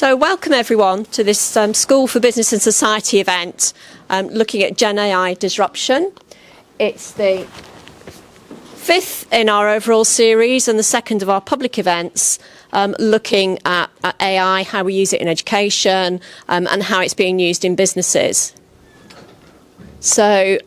So welcome everyone to this School for Business and Society event looking at Gen AI disruption. It's the fifth in our overall series and the second of our public events looking at AI, how we use it in education and how it's being used in businesses. So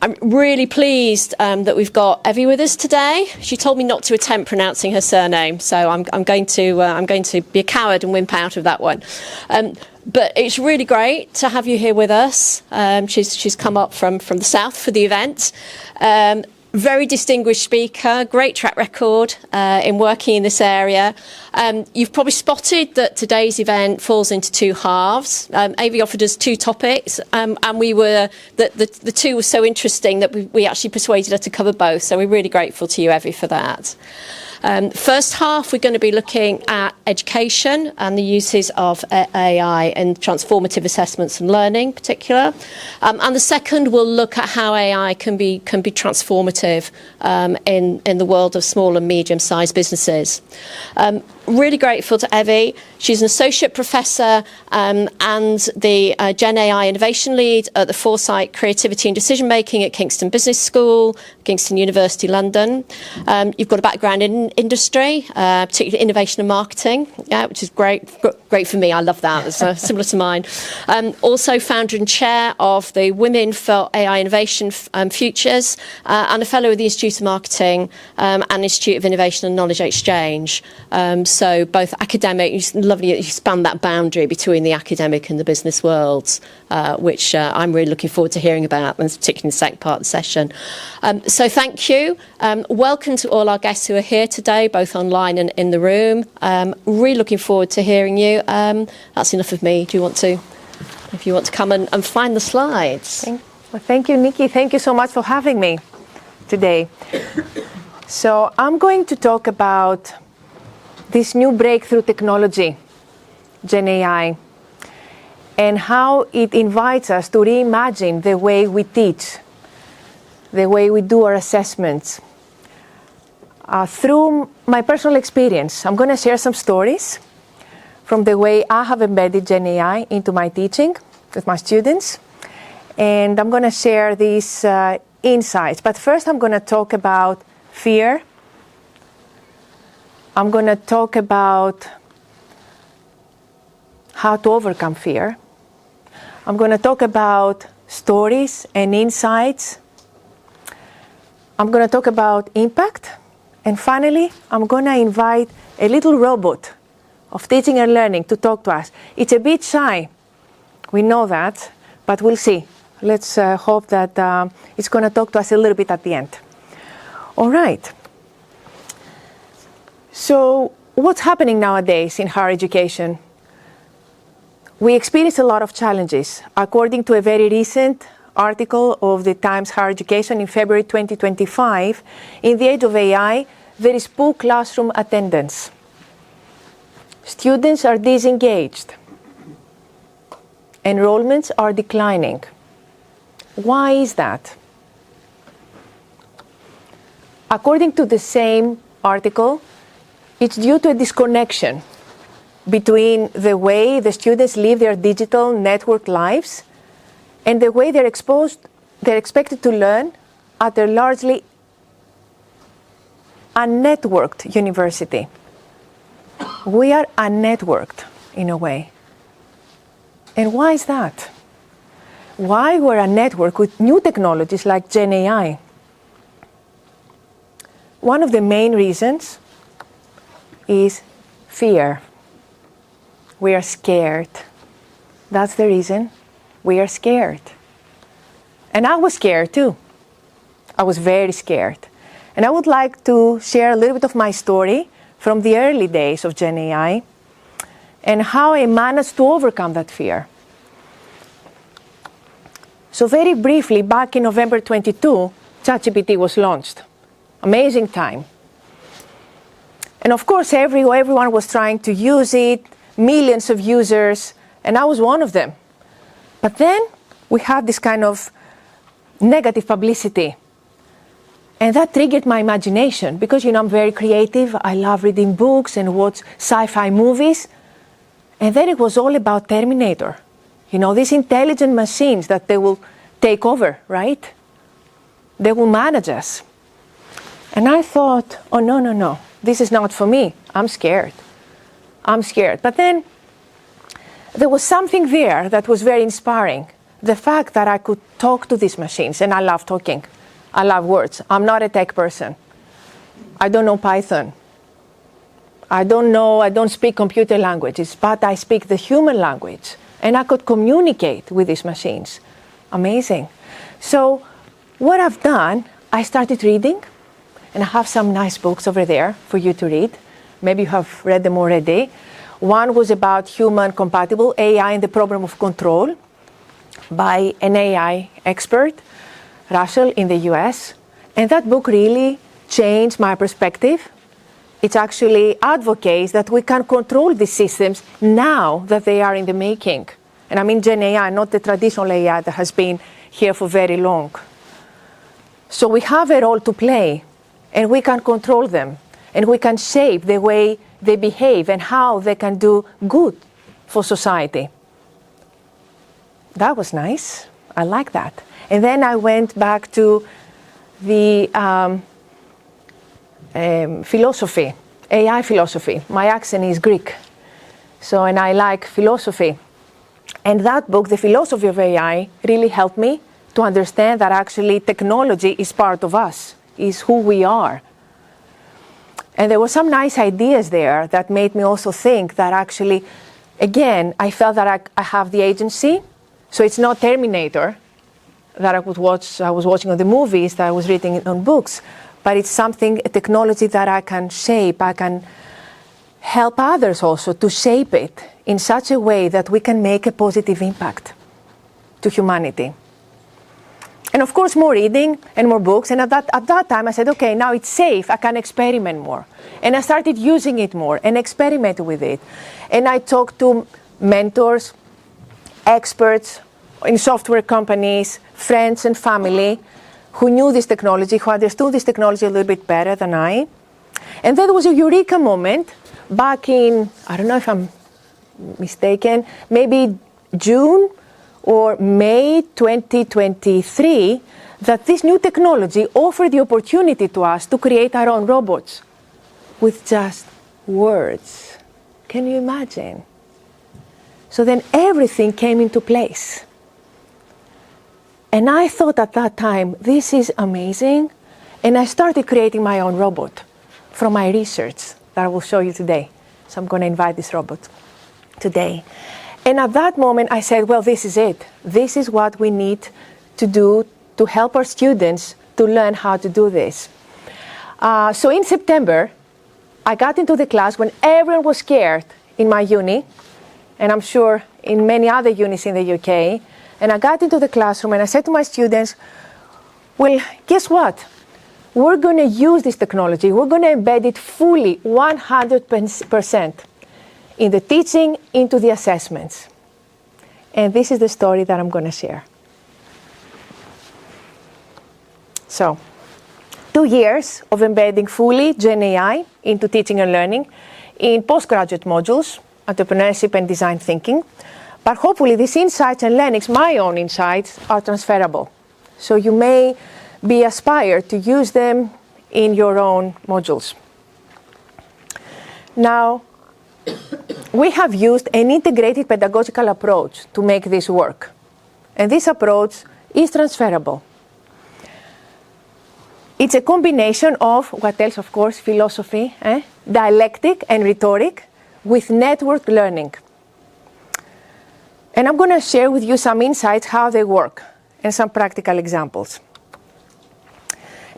I'm really pleased that we've got Evy with us today. She told me not to attempt pronouncing her surname, so I'm going to be a coward and wimp out of that one. But it's really great to have you here with us. She's come up from the south for the event. Very distinguished speaker, great track record in working in this area. You've probably spotted that today's event falls into two halves. Evy offered us two topics, and the two were so interesting that we actually persuaded her to cover both. So we're really grateful to you, Evy, for that. First half, we're going to be looking at education and the uses of AI and transformative assessments and learning in particular. And the second, we'll look at how AI can be transformative in the world of small and medium-sized businesses. Really grateful to Evy. She's an associate professor and the Gen AI innovation lead at the Foresight Creativity and Decision Making at Kingston Business School, Kingston University, London. You've got a background in industry, particularly innovation and marketing, which is great for me. I love that. It's similar to mine. Also founder and chair of the Women for AI Innovation Futures and a fellow of the Institute of Marketing and Institute of Innovation and Knowledge Exchange. So both academic, it's lovely that you span that boundary between the academic and the business worlds, which I'm really looking forward to hearing about, and particularly in the second part of the session. So thank you. Welcome to all our guests who are here today, both online and in the room. Really looking forward to hearing you. That's enough of me. Do you want to, if you want to come and find the slides? Well, thank you, Nikki. Thank you so much for having me today. So I'm going to talk about this new breakthrough technology, Gen AI, and how it invites us to reimagine the way we teach, the way we do our assessments. Through my personal experience, I'm going to share some stories from the way I have embedded Gen AI into my teaching with my students, and I'm going to share these insights. But first, I'm going to talk about fear. I'm going to talk about how to overcome fear. I'm going to talk about stories and insights. I'm going to talk about impact. And finally, I'm going to invite a little robot of teaching and learning to talk to us. It's a bit shy. We know that, but we'll see. Let's hope that it's going to talk to us a little bit at the end. All right. So what's happening nowadays in higher education? We experience a lot of challenges. According to a very recent article of the Times Higher Education in February 2025, in the age of AI, there is poor classroom attendance. Students are disengaged. Enrollments are declining. Why is that? According to the same article, it's due to a disconnection between the way the students live their digital network lives and the way they're expected to learn at a largely unnetworked university. We are unnetworked in a way. And why is that? Why we're unnetworked with new technologies like Gen AI? One of the main reasons is fear. We are scared. That's the reason. We are scared. And I was scared too. I was very scared. And I would like to share a little bit of my story from the early days of Gen AI and how I managed to overcome that fear. So very briefly, back in November 22, ChatGPT was launched. Amazing time. And of course, everyone was trying to use it, millions of users, and I was one of them. But then we had this kind of negative publicity. And that triggered my imagination because, I'm very creative. I love reading books and watch sci-fi movies. And then it was all about Terminator. You know, these intelligent machines that they will take over, right? They will manage us. And I thought, oh, no, this is not for me. I'm scared. But then there was something there that was very inspiring. The fact that I could talk to these machines, and I love talking. I love words. I'm not a tech person. I don't know Python. I don't speak computer languages, but I speak the human language. And I could communicate with these machines. Amazing. So what I've done, I started reading, and I have some nice books over there for you to read. Maybe you have read them already. One was about human-compatible AI and the problem of control by an AI expert, Russell, in the US. And that book really changed my perspective. It actually advocates that we can control these systems now that they are in the making. And I mean Gen AI, not the traditional AI that has been here for very long. So we have a role to play, and we can control them, and we can shape the way they behave and how they can do good for society. That was nice. I like that. And then I went back to the philosophy, AI philosophy. My accent is Greek, and I like philosophy. And that book, The Philosophy of AI, really helped me to understand that actually technology is part of us, is who we are. And there were some nice ideas there that made me also think that actually, again, I felt that I have the agency. So it's not Terminator that I was watching on the movies, that I was reading on books, but it's something, a technology that I can shape. I can help others also to shape it in such a way that we can make a positive impact to humanity. And of course, more reading and more books. And at that time, I said, okay, now it's safe. I can experiment more. And I started using it more and experiment with it. And I talked to mentors, experts in software companies, friends and family who knew this technology, who understood this technology a little bit better than I. And then there was a eureka moment back in, I don't know if I'm mistaken, maybe June or May 2023, that this new technology offered the opportunity to us to create our own robots with just words. Can you imagine? So then everything came into place. And I thought at that time, this is amazing. And I started creating my own robot from my research that I will show you today. So I'm going to invite this robot today. And at that moment, I said, well, this is it. This is what we need to do to help our students to learn how to do this. So in September, I got into the class when everyone was scared in my uni, and I'm sure in many other unis in the UK. And I got into the classroom and I said to my students, well, guess what? We're going to use this technology. We're going to embed it fully, 100%. In the teaching, into the assessments. And this is the story that I'm going to share. So, 2 years of embedding fully Gen AI into teaching and learning in postgraduate modules, entrepreneurship and design thinking. But hopefully these insights and learnings, my own insights, are transferable. So you may be aspired to use them in your own modules. Now, we have used an integrated pedagogical approach to make this work. And this approach is transferable. It's a combination of, what else, of course, philosophy, dialectic and rhetoric with networked learning. And I'm going to share with you some insights how they work and some practical examples.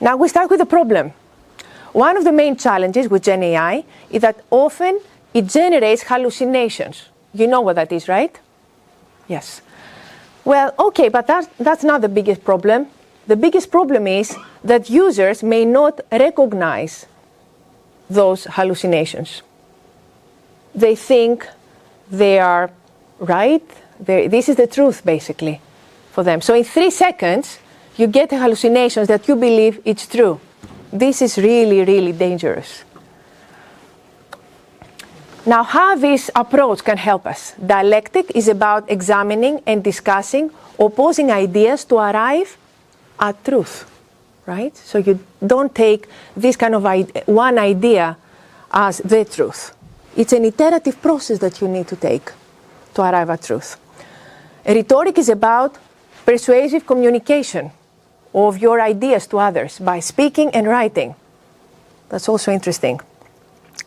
Now we start with the problem. One of the main challenges with Gen AI is that often it generates hallucinations. You know what that is, right? Yes. Well, okay, but that's not the biggest problem. The biggest problem is that users may not recognize those hallucinations. They think they are right. This is the truth, basically, for them. So in 3 seconds, you get hallucinations that you believe it's true. This is really, really dangerous. Now, how this approach can help us? Dialectic is about examining and discussing opposing ideas to arrive at truth, right? So you don't take this kind of one idea as the truth. It's an iterative process that you need to take to arrive at truth. Rhetoric is about persuasive communication of your ideas to others by speaking and writing. That's also interesting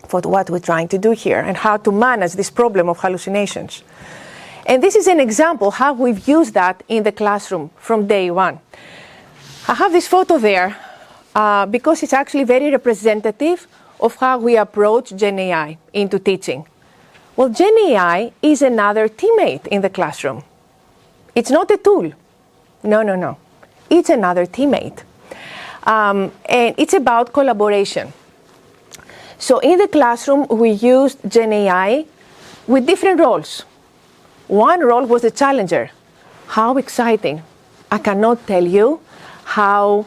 for what we're trying to do here and how to manage this problem of hallucinations. And this is an example how we've used that in the classroom from day one. I have this photo there because it's actually very representative of how we approach Gen AI into teaching. Well, Gen AI is another teammate in the classroom. It's not a tool. No. It's another teammate. And it's about collaboration. So in the classroom, we used Gen AI with different roles. One role was the challenger. How exciting. I cannot tell you how,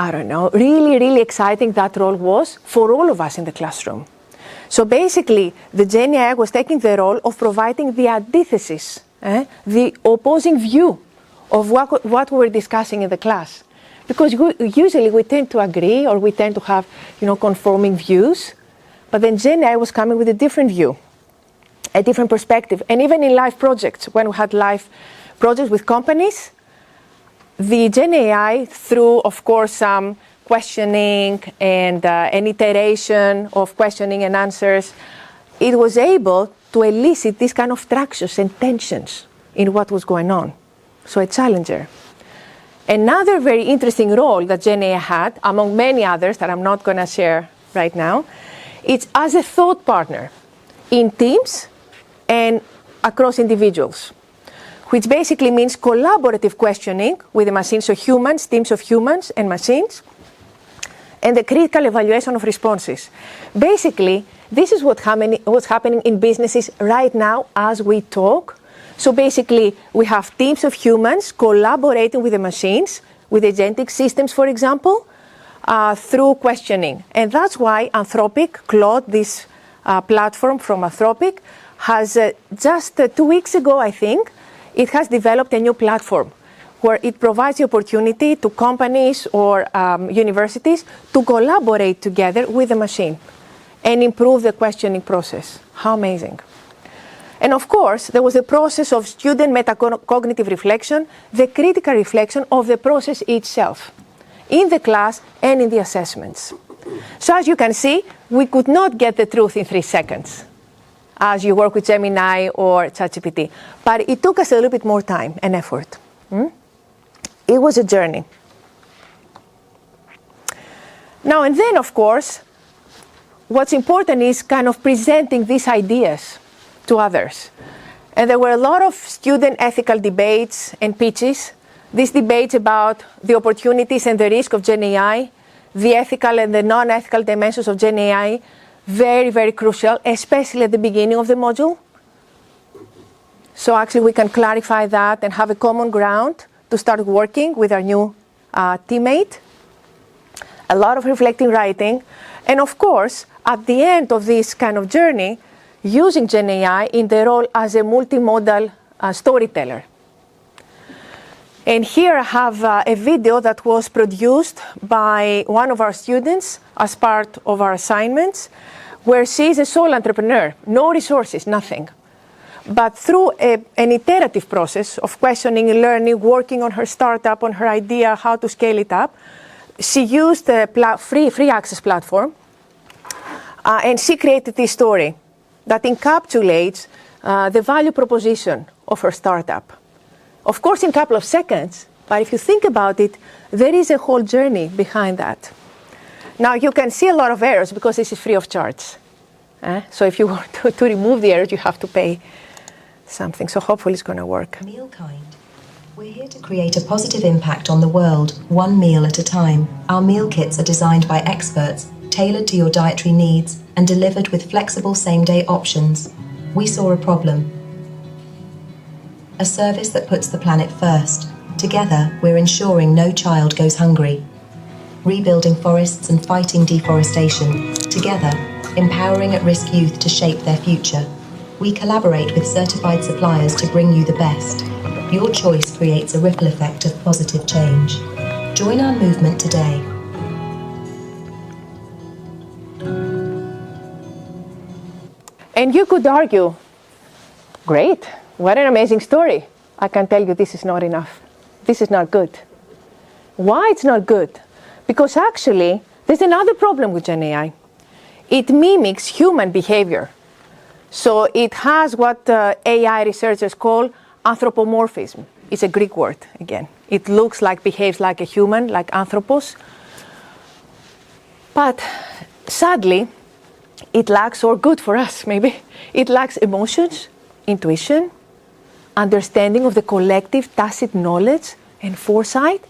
really exciting that role was for all of us in the classroom. So basically, the Gen AI was taking the role of providing the antithesis, the opposing view of what we were discussing in the class. Because usually we tend to agree or we tend to have, conforming views. But then Gen AI was coming with a different view, a different perspective. And even in live projects, when we had live projects with companies, the Gen AI, through, of course, some questioning and an iteration of questioning and answers, it was able to elicit this kind of fractures and tensions in what was going on. So a challenger. Another very interesting role that Gen AI had, among many others that I'm not going to share right now, it's as a thought partner in teams and across individuals, which basically means collaborative questioning with the machines, so humans, teams of humans and machines, and the critical evaluation of responses. Basically, this is what's happening in businesses right now as we talk. So basically, we have teams of humans collaborating with the machines, with agentic systems, for example, through questioning. And that's why Anthropic, Claude, this platform from Anthropic, has just 2 weeks ago, I think, it has developed a new platform where it provides the opportunity to companies or universities to collaborate together with the machine and improve the questioning process. How amazing. And of course, there was a process of student metacognitive reflection, the critical reflection of the process itself, in the class and in the assessments. So as you can see, we could not get the truth in 3 seconds as you work with Gemini or ChatGPT. But it took us a little bit more time and effort. It was a journey. Now and then, of course, what's important is kind of presenting these ideas to others. And there were a lot of student ethical debates and pitches. These debates about the opportunities and the risk of Gen AI, the ethical and the non-ethical dimensions of Gen AI, very, very crucial, especially at the beginning of the module. So actually we can clarify that and have a common ground to start working with our new teammate. A lot of reflecting writing. And of course, at the end of this kind of journey, using Gen AI in the role as a multimodal storyteller. And here I have a video that was produced by one of our students as part of our assignments, where she is a sole entrepreneur, no resources, nothing. But through an iterative process of questioning and learning, working on her startup, on her idea, how to scale it up, she used a free access platform, and she created this story that encapsulates the value proposition of her startup. Of course, in a couple of seconds, but if you think about it, there is a whole journey behind that. Now, you can see a lot of errors because this is free of charge. So if you want to remove the errors, you have to pay something. So hopefully it's going to work. Mealkind. We're here to create a positive impact on the world, one meal at a time. Our meal kits are designed by experts, tailored to your dietary needs, and delivered with flexible same-day options. We saw a problem. A service that puts the planet first. Together, we're ensuring no child goes hungry. Rebuilding forests and fighting deforestation. Together, empowering at-risk youth to shape their future. We collaborate with certified suppliers to bring you the best. Your choice creates a ripple effect of positive change. Join our movement today. And you could argue, great, what an amazing story. I can tell you this is not enough. This is not good. Why it's not good? Because actually, there's another problem with Gen AI. It mimics human behavior. So it has what AI researchers call anthropomorphism. It's a Greek word, again. It looks like, behaves like a human, like anthropos. But sadly, it lacks, or good for us maybe, it lacks emotions, intuition, understanding of the collective tacit knowledge and foresight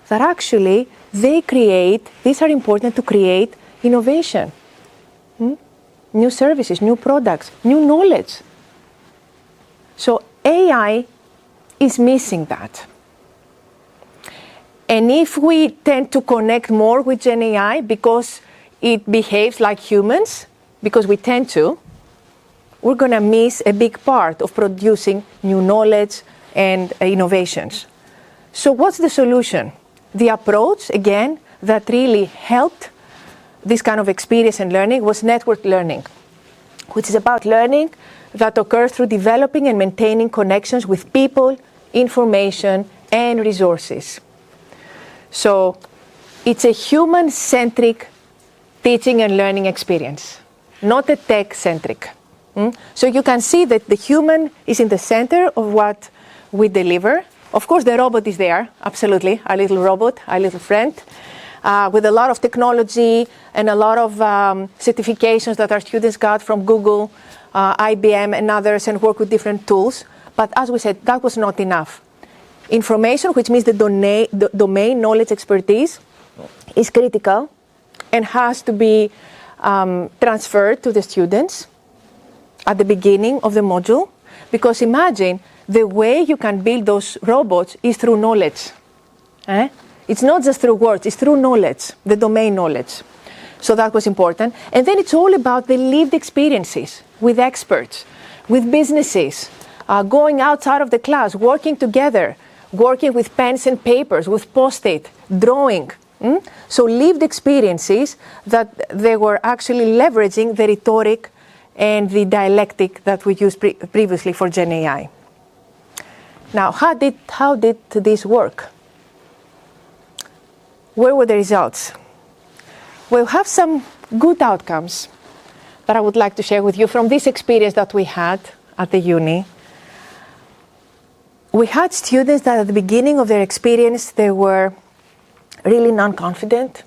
that actually they create, these are important to create innovation. New services, new products, new knowledge. So AI is missing that. And if we tend to connect more with Gen AI because it behaves like humans, because we tend to, we're going to miss a big part of producing new knowledge and innovations. So what's the solution? The approach, again, that really helped this kind of experience and learning was network learning, which is about learning that occurs through developing and maintaining connections with people, information, and resources. So it's a human-centric teaching and learning experience, not a tech-centric. So you can see that the human is in the center of what we deliver. Of course, the robot is there, absolutely, our little robot, our little friend, with a lot of technology and a lot of certifications that our students got from Google, IBM, and others, and work with different tools. But as we said, that was not enough. Information, which means the domain knowledge expertise, is critical and has to be transferred to the students at the beginning of the module. Because imagine, the way you can build those robots is through knowledge. It's not just through words, it's through knowledge, the domain knowledge. So that was important. And then it's all about the lived experiences with experts, with businesses, going outside of the class, working together, working with pens and papers, with Post-it, drawing. So lived experiences that they were actually leveraging the rhetoric and the dialectic that we used previously for Gen AI. Now, how did this work? Where were the results? We'll have some good outcomes that I would like to share with you from this experience that we had at the uni. We had students that at the beginning of their experience, they were really non-confident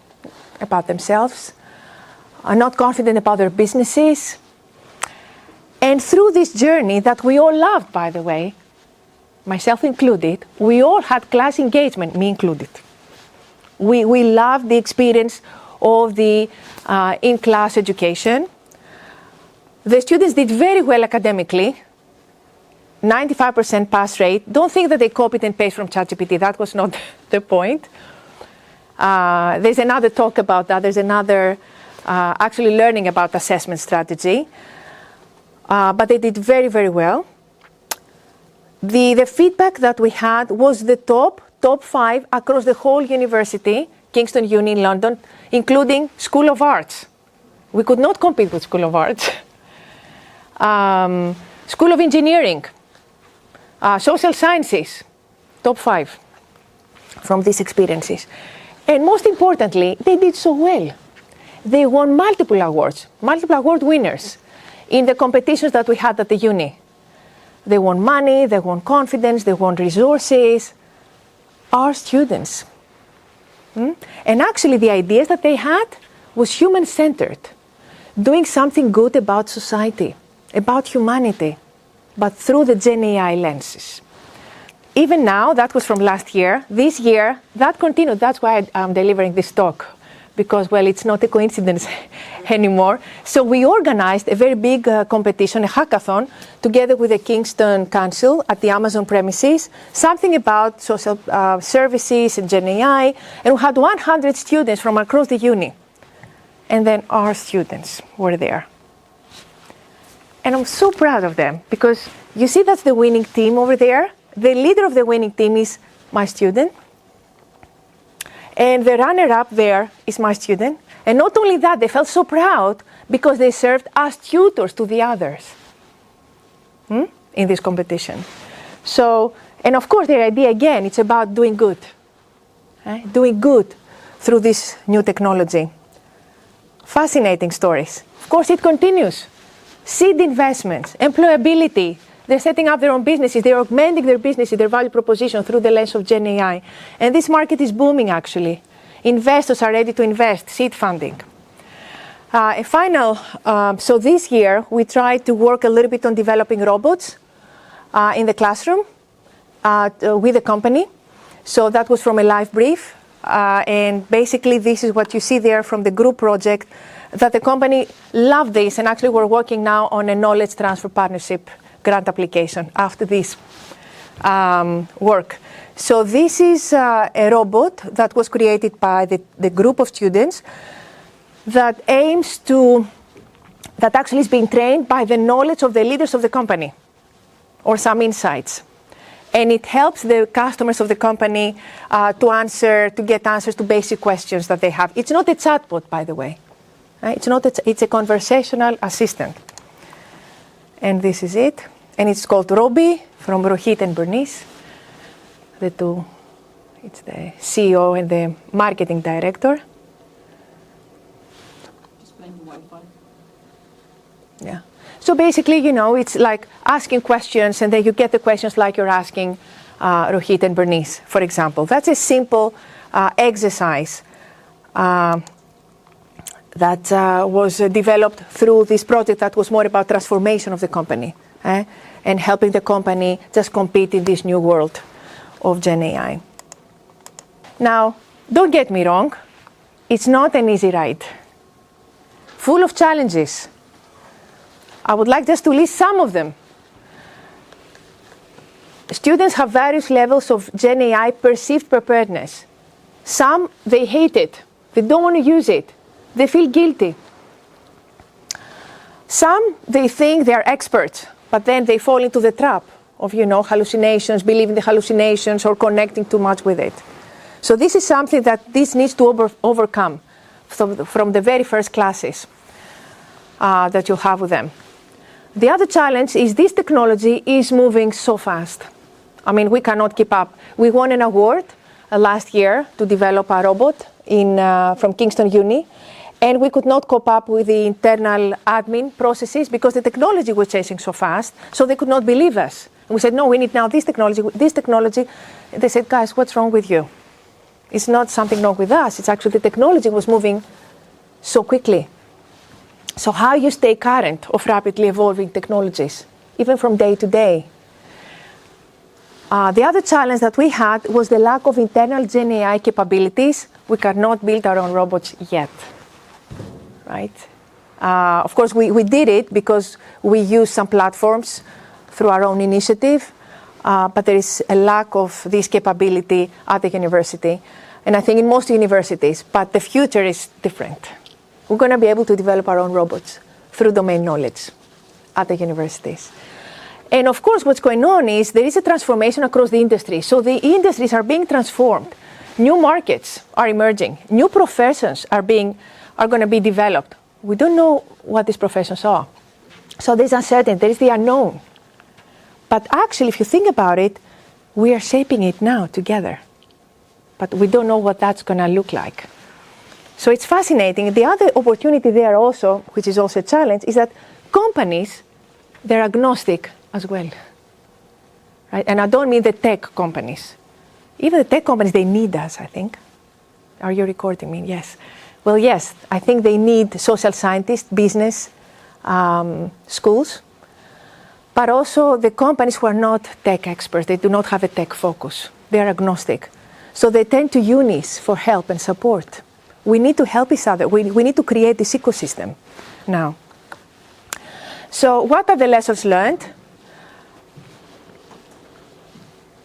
about themselves, not confident about their businesses. And through this journey that we all loved, by the way, myself included, we all had class engagement, me included. We loved the experience of the in-class education. The students did very well academically, 95% pass rate. Don't think that they copied and pasted from ChatGPT. That was not the point. There's another talk about that. There's another actually learning about assessment strategy. But they did very, very well. The feedback that we had was the top 5 across the whole university, Kingston Uni in London, including School of Arts. We could not compete with School of Arts. School of Engineering, Social Sciences, top 5 from these experiences. And most importantly, they did so well. They won multiple awards, multiple award winners in the competitions that we had at the uni. They won money, they won confidence, they won resources. Our students. And actually the ideas that they had was human-centered, doing something good about society, about humanity, but through the Gen AI lenses. Even now, that was from last year. This year, that continued. That's why I'm delivering this talk, because, well, it's not a coincidence anymore. So we organized a very big competition, a hackathon, together with the Kingston Council at the Amazon premises, something about social services and Gen AI, and we had 100 students from across the uni. And then our students were there. And I'm so proud of them because you see that's the winning team over there. The leader of the winning team is my student. And the runner-up there is my student. And not only that, they felt so proud because they served as tutors to the others in this competition. So, and of course, their idea, again, it's about doing good. Doing good through this new technology. Fascinating stories. Of course, it continues. Seed investments, employability. They're setting up their own businesses. They're augmenting their businesses, their value proposition through the lens of Gen AI. And this market is booming, actually. Investors are ready to invest, seed funding. So this year, we tried to work a little bit on developing robots in the classroom with the company. So that was from a live brief. And basically, this is what you see there from the group project, that the company loved this. And actually, we're working now on a knowledge transfer partnership grant application after this work. So this is a robot that was created by the group of students that actually is being trained by the knowledge of the leaders of the company or some insights. And it helps the customers of the company to get answers to basic questions that they have. It's not a chatbot, by the way. It's a conversational assistant. And this is it. And it's called Robbie from Rohit and Bernice. It's the CEO and the marketing director. Just playing the Wi-Fi. Yeah. So basically, it's like asking questions, and then you get the questions like you're asking Rohit and Bernice, for example. That's a simple exercise that was developed through this project that was more about transformation of the company and helping the company just compete in this new world of Gen AI. Now, don't get me wrong, it's not an easy ride. Full of challenges. I would like just to list some of them. Students have various levels of Gen AI perceived preparedness. Some, they hate it. They don't want to use it. They feel guilty. Some, they think they're experts, but then they fall into the trap of, hallucinations, believing the hallucinations or connecting too much with it. So this is something that this needs to overcome from the very first classes that you'll have with them. The other challenge is this technology is moving so fast. I mean, we cannot keep up. We won an award last year to develop a robot from Kingston Uni, and we could not cope up with the internal admin processes because the technology was changing so fast, so they could not believe us. And we said, no, we need now this technology. They said, guys, what's wrong with you? It's not something wrong with us. It's actually the technology was moving so quickly. So how you stay current of rapidly evolving technologies, even from day to day. The other challenge that we had was the lack of internal Gen AI capabilities. We cannot build our own robots yet, right? Of course, we did it because we used some platforms through our own initiative, but there is a lack of this capability at the university, and I think in most universities, but the future is different. We're going to be able to develop our own robots through domain knowledge at the universities. And of course, what's going on is there is a transformation across the industry. So the industries are being transformed. New markets are emerging. New professions are going to be developed. We don't know what these professions are. So there's uncertainty. There is the unknown. But actually, if you think about it, we are shaping it now together. But we don't know what that's going to look like. So it's fascinating. The other opportunity there also, which is also a challenge, is that companies, they're agnostic as well. Right? And I don't mean the tech companies. Even the tech companies, they need us, I think. Are you recording me? Yes. Well, yes, I think they need social scientists, business, schools, but also the companies who are not tech experts. They do not have a tech focus. They are agnostic. So they turn to unis for help and support. We need to help each other. We need to create this ecosystem now. So what are the lessons learned?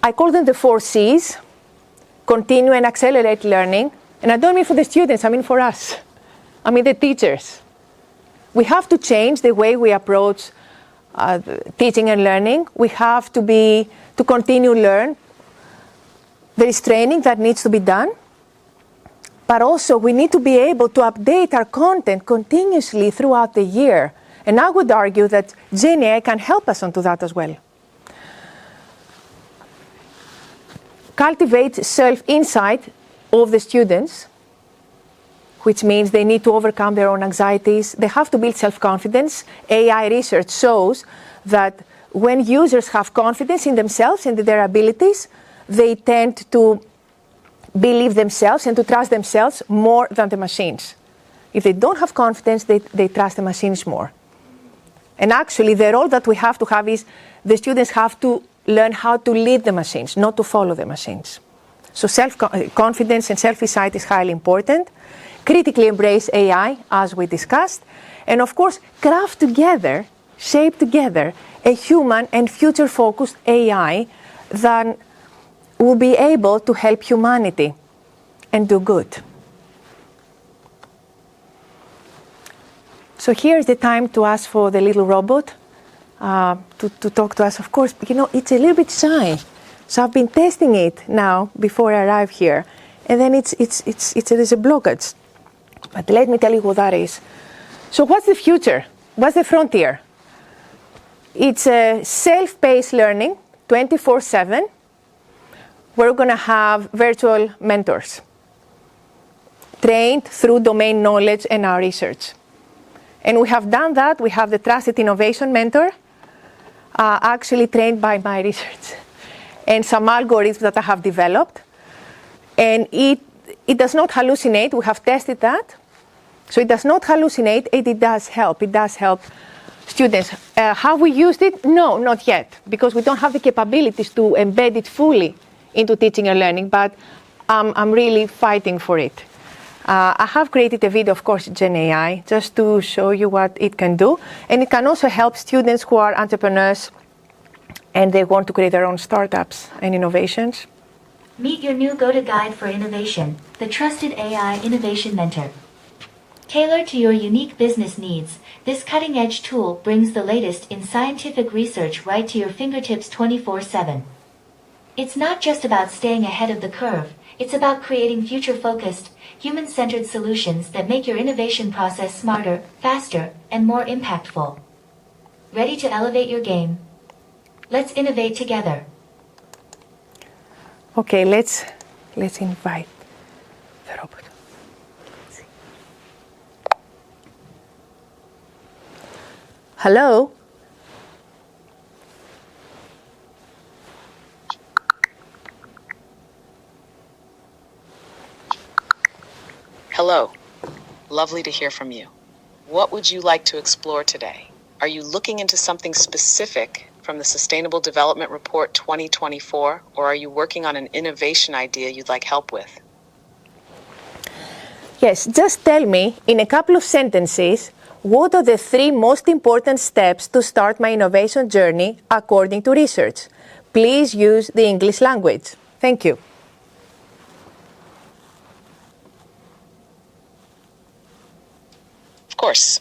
I call them the 4 C's: continue and accelerate learning. And I don't mean for the students, I mean for us. I mean the teachers. We have to change the way we approach teaching and learning. We have to continue learn. There is training that needs to be done. But also we need to be able to update our content continuously throughout the year. And I would argue that GenAI can help us onto that as well. Cultivate self-insight of the students, which means they need to overcome their own anxieties. They have to build self-confidence. AI research shows that when users have confidence in themselves and in their abilities, they tend to believe themselves and to trust themselves more than the machines. If they don't have confidence, they trust the machines more. And actually, the role that we have to have is the students have to learn how to lead the machines, not to follow the machines. So self-confidence and self-insight is highly important. Critically embrace AI, as we discussed. And of course, craft together, shape together, a human and future-focused AI that will be able to help humanity and do good. So here's the time to ask for the little robot to talk to us. Of course, you know, it's a little bit shy. So I've been testing it now before I arrive here. And then there's a blockage. But let me tell you what that is. So what's the future? What's the frontier? It's a self-paced learning, 24/7. We're going to have virtual mentors trained through domain knowledge and our research. And we have done that. We have the Trusted Innovation Mentor, actually trained by my research, and some algorithms that I have developed. And it does not hallucinate. We have tested that. So it does not hallucinate, and it does help. It does help students. Have we used it? No, not yet, because we don't have the capabilities to embed it fully into teaching and learning, but I'm really fighting for it. I have created a video, of course, GenAI, just to show you what it can do. And it can also help students who are entrepreneurs and they want to create their own startups and innovations. Meet your new go-to guide for innovation, the Trusted AI Innovation Mentor. Tailored to your unique business needs, this cutting-edge tool brings the latest in scientific research right to your fingertips 24/7. It's not just about staying ahead of the curve, it's about creating future-focused, human-centered solutions that make your innovation process smarter, faster, and more impactful. Ready to elevate your game? Let's innovate together. Okay, let's invite the robot. Hello? Hello. Lovely to hear from you. What would you like to explore today? Are you looking into something specific from the Sustainable Development Report 2024, or are you working on an innovation idea you'd like help with? Yes, just tell me in a couple of sentences, what are the 3 most important steps to start my innovation journey according to research? Please use the English language. Thank you. Of course.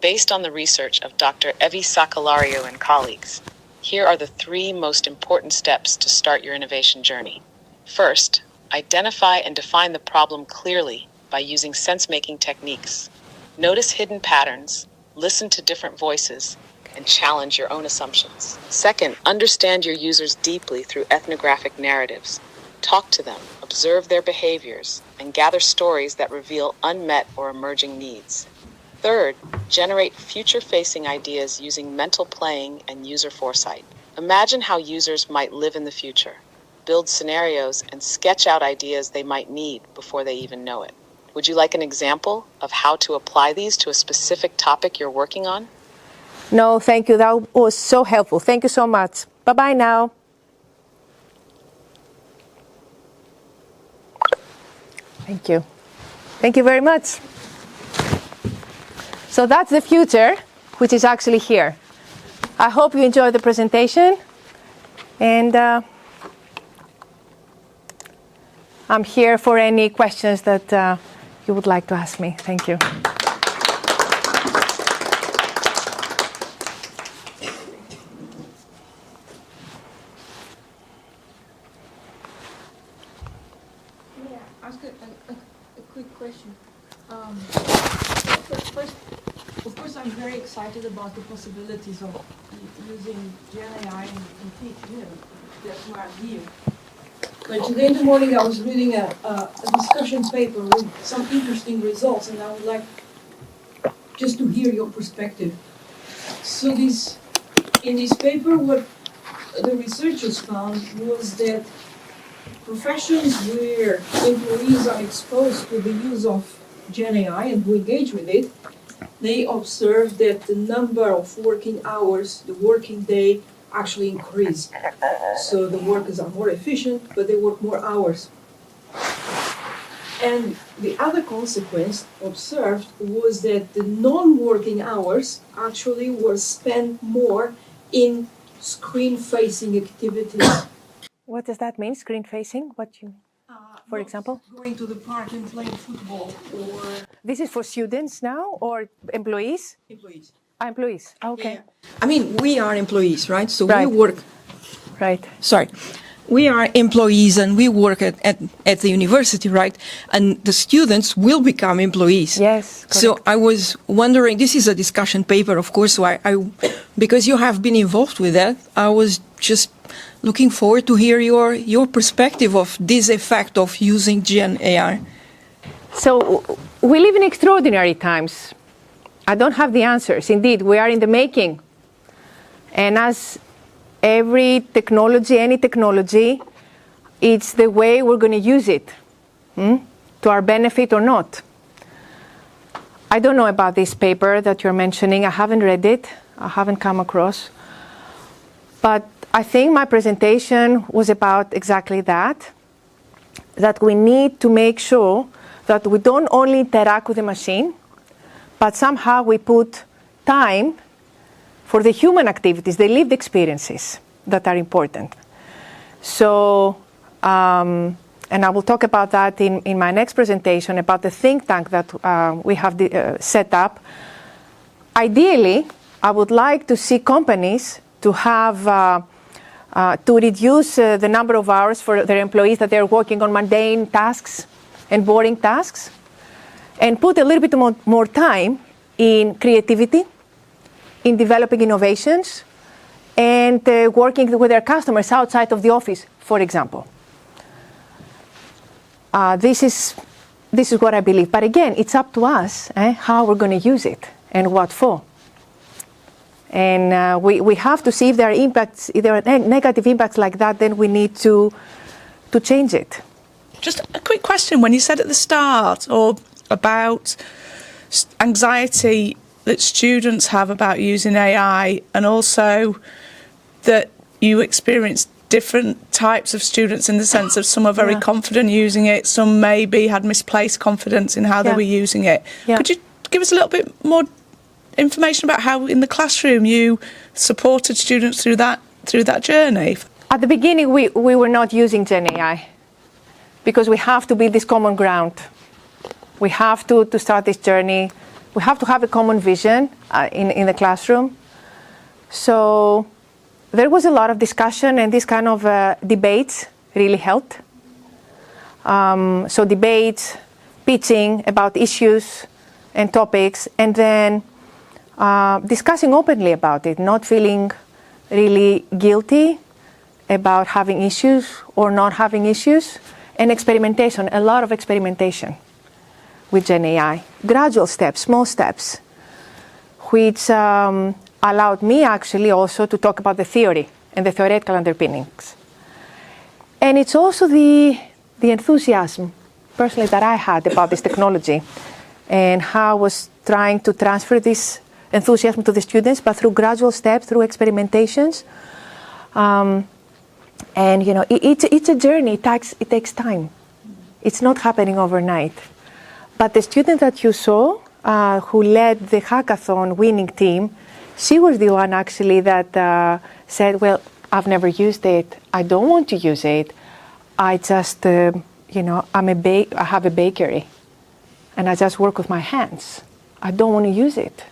Based on the research of Dr. Evy Sakellariou and colleagues, here are the 3 most important steps to start your innovation journey. First, identify and define the problem clearly by using sense-making techniques. Notice hidden patterns, listen to different voices, and challenge your own assumptions. Second, understand your users deeply through ethnographic narratives. Talk to them, observe their behaviors, and gather stories that reveal unmet or emerging needs. Third, generate future-facing ideas using mental playing and user foresight. Imagine how users might live in the future. Build scenarios and sketch out ideas they might need before they even know it. Would you like an example of how to apply these to a specific topic you're working on? No, thank you. That was so helpful. Thank you so much. Bye-bye now. Thank you. Thank you very much. So that's the future, which is actually here. I hope you enjoyed the presentation. And I'm here for any questions that you would like to ask me. Thank you. ask a quick question? First, of course, I'm very excited about the possibilities of using Gen AI and that's why I'm here. But today in the morning I was reading a discussion paper with some interesting results, and I would like just to hear your perspective. So in this paper, what the researchers found was that professions where employees are exposed to the use of Gen AI and who engage with it, they observed that the number of working hours, the working day, actually increased. So the workers are more efficient, but they work more hours. And the other consequence observed was that the non-working hours actually were spent more in screen-facing activities. What does that mean, screen-facing? For example? Going to the park and playing football or This is for students now or employees? employees. Employees, okay. Yeah. I mean, we are employees, right? So Right. we work. Right. Sorry. We are employees and we work at the university, right? And the students will become employees. Yes, So I was wondering, this is a discussion paper, of course, so I because you have been involved with that, I was just looking forward to hear your perspective of this effect of using Gen AI. So we live in extraordinary times. I don't have the answers. Indeed, we are in the making. And as every technology, any technology, it's the way we're going to use it, to our benefit or not. I don't know about this paper that you're mentioning. I haven't read it. I haven't come across. But I think my presentation was about exactly that we need to make sure that we don't only interact with the machine, but somehow we put time for the human activities, the lived experiences that are important. So, and I will talk about that in my next presentation, about the think tank that we have set up. Ideally, I would like to see companies to have, to reduce the number of hours for their employees that they're working on mundane tasks and boring tasks, and put a little bit more time in creativity, in developing innovations, and working with their customers outside of the office, for example. This is what I believe. But again, it's up to us how we're going to use it and what for. And we have to see if there are impacts, if there are negative impacts like that, then we need to change it. Just a quick question. When you said at the start or about anxiety that students have about using AI, and also that you experience different types of students in the sense of some are very confident using it, some maybe had misplaced confidence in how they were using it. Could you give us a little bit more information about how in the classroom you supported students through that journey? At the beginning, we were not using Gen AI because we have to build this common ground. We have to start this journey. We have to have a common vision in the classroom. So there was a lot of discussion, and this kind of debates really helped. So debates, pitching about issues and topics, and then discussing openly about it, not feeling really guilty about having issues or not having issues, and experimentation, a lot of experimentation with Gen AI. Gradual steps, small steps, which allowed me actually also to talk about the theory and the theoretical underpinnings. And it's also the enthusiasm, personally, that I had about this technology and how I was trying to transfer this enthusiasm to the students, but through gradual steps, through experimentations. And, you know, it's a journey. It takes time. It's not happening overnight. But the student that you saw, who led the hackathon winning team, she was the one actually that said, well, I've never used it. I don't want to use it. I just, you know, I have a bakery and I just work with my hands. I don't want to use it.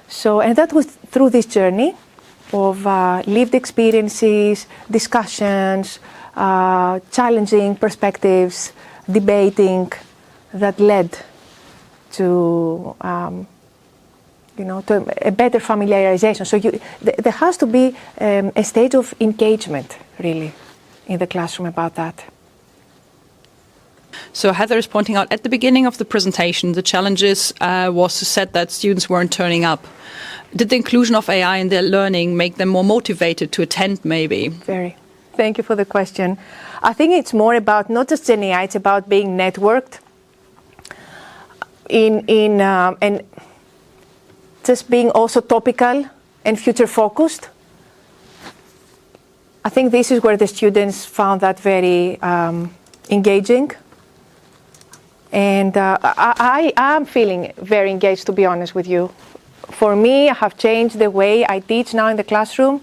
So, and that was through this journey of lived experiences, discussions, challenging perspectives, debating that led to to a better familiarization. So there has to be a stage of engagement, really, in the classroom about that. So Heather is pointing out at the beginning of the presentation, the challenges was said that students weren't turning up. Did the inclusion of AI in their learning make them more motivated to attend, maybe? Very. Thank you for the question. I think it's more about not just Gen AI, it's about being networked and just being also topical and future focused. I think this is where the students found that very engaging. And I am feeling very engaged, to be honest with you. For me, I have changed the way I teach now in the classroom.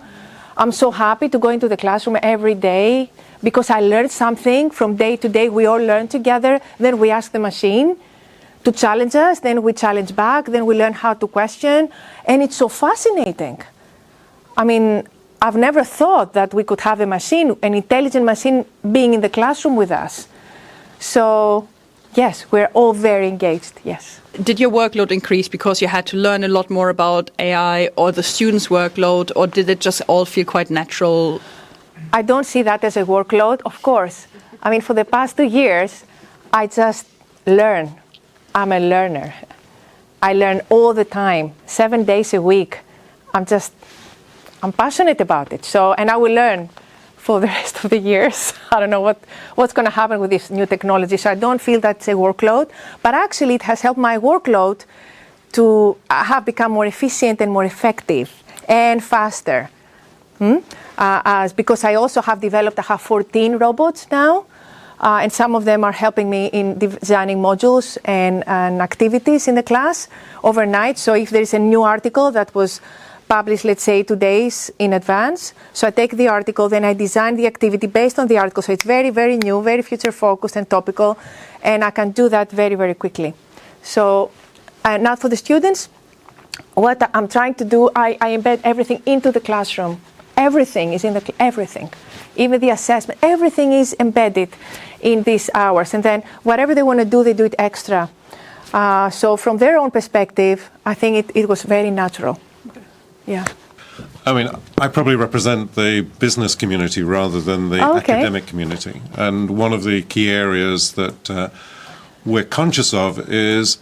I'm so happy to go into the classroom every day because I learned something from day to day. We all learn together. Then we ask the machine to challenge us. Then we challenge back. Then we learn how to question. And it's so fascinating. I mean, I've never thought that we could have a machine, an intelligent machine, being in the classroom with us. So yes, we're all very engaged, yes. Did your workload increase because you had to learn a lot more about AI, or the students' workload, or did it just all feel quite natural? I don't see that as a workload, of course. I mean, for the past 2 years, I just learn. I'm a learner. I learn all the time, 7 days a week. I'm passionate about it. So, and I will learn for the rest of the years. I don't know what's going to happen with this new technology. So I don't feel that's a workload. But actually, it has helped my workload to have become more efficient and more effective and faster. Because I also have developed, I have 14 robots now. And some of them are helping me in designing modules and activities in the class overnight. So if there is a new article that was published, let's say, 2 days in advance. So I take the article, then I design the activity based on the article. So it's very, very new, very future-focused and topical, and I can do that very, very quickly. So now for the students, what I'm trying to do, I embed everything into the classroom. Everything is in everything. Even the assessment, everything is embedded in these hours. And then whatever they want to do, they do it extra. So from their own perspective, I think it was very natural. Yeah. I mean, I probably represent the business community rather than the academic community. And one of the key areas that we're conscious of is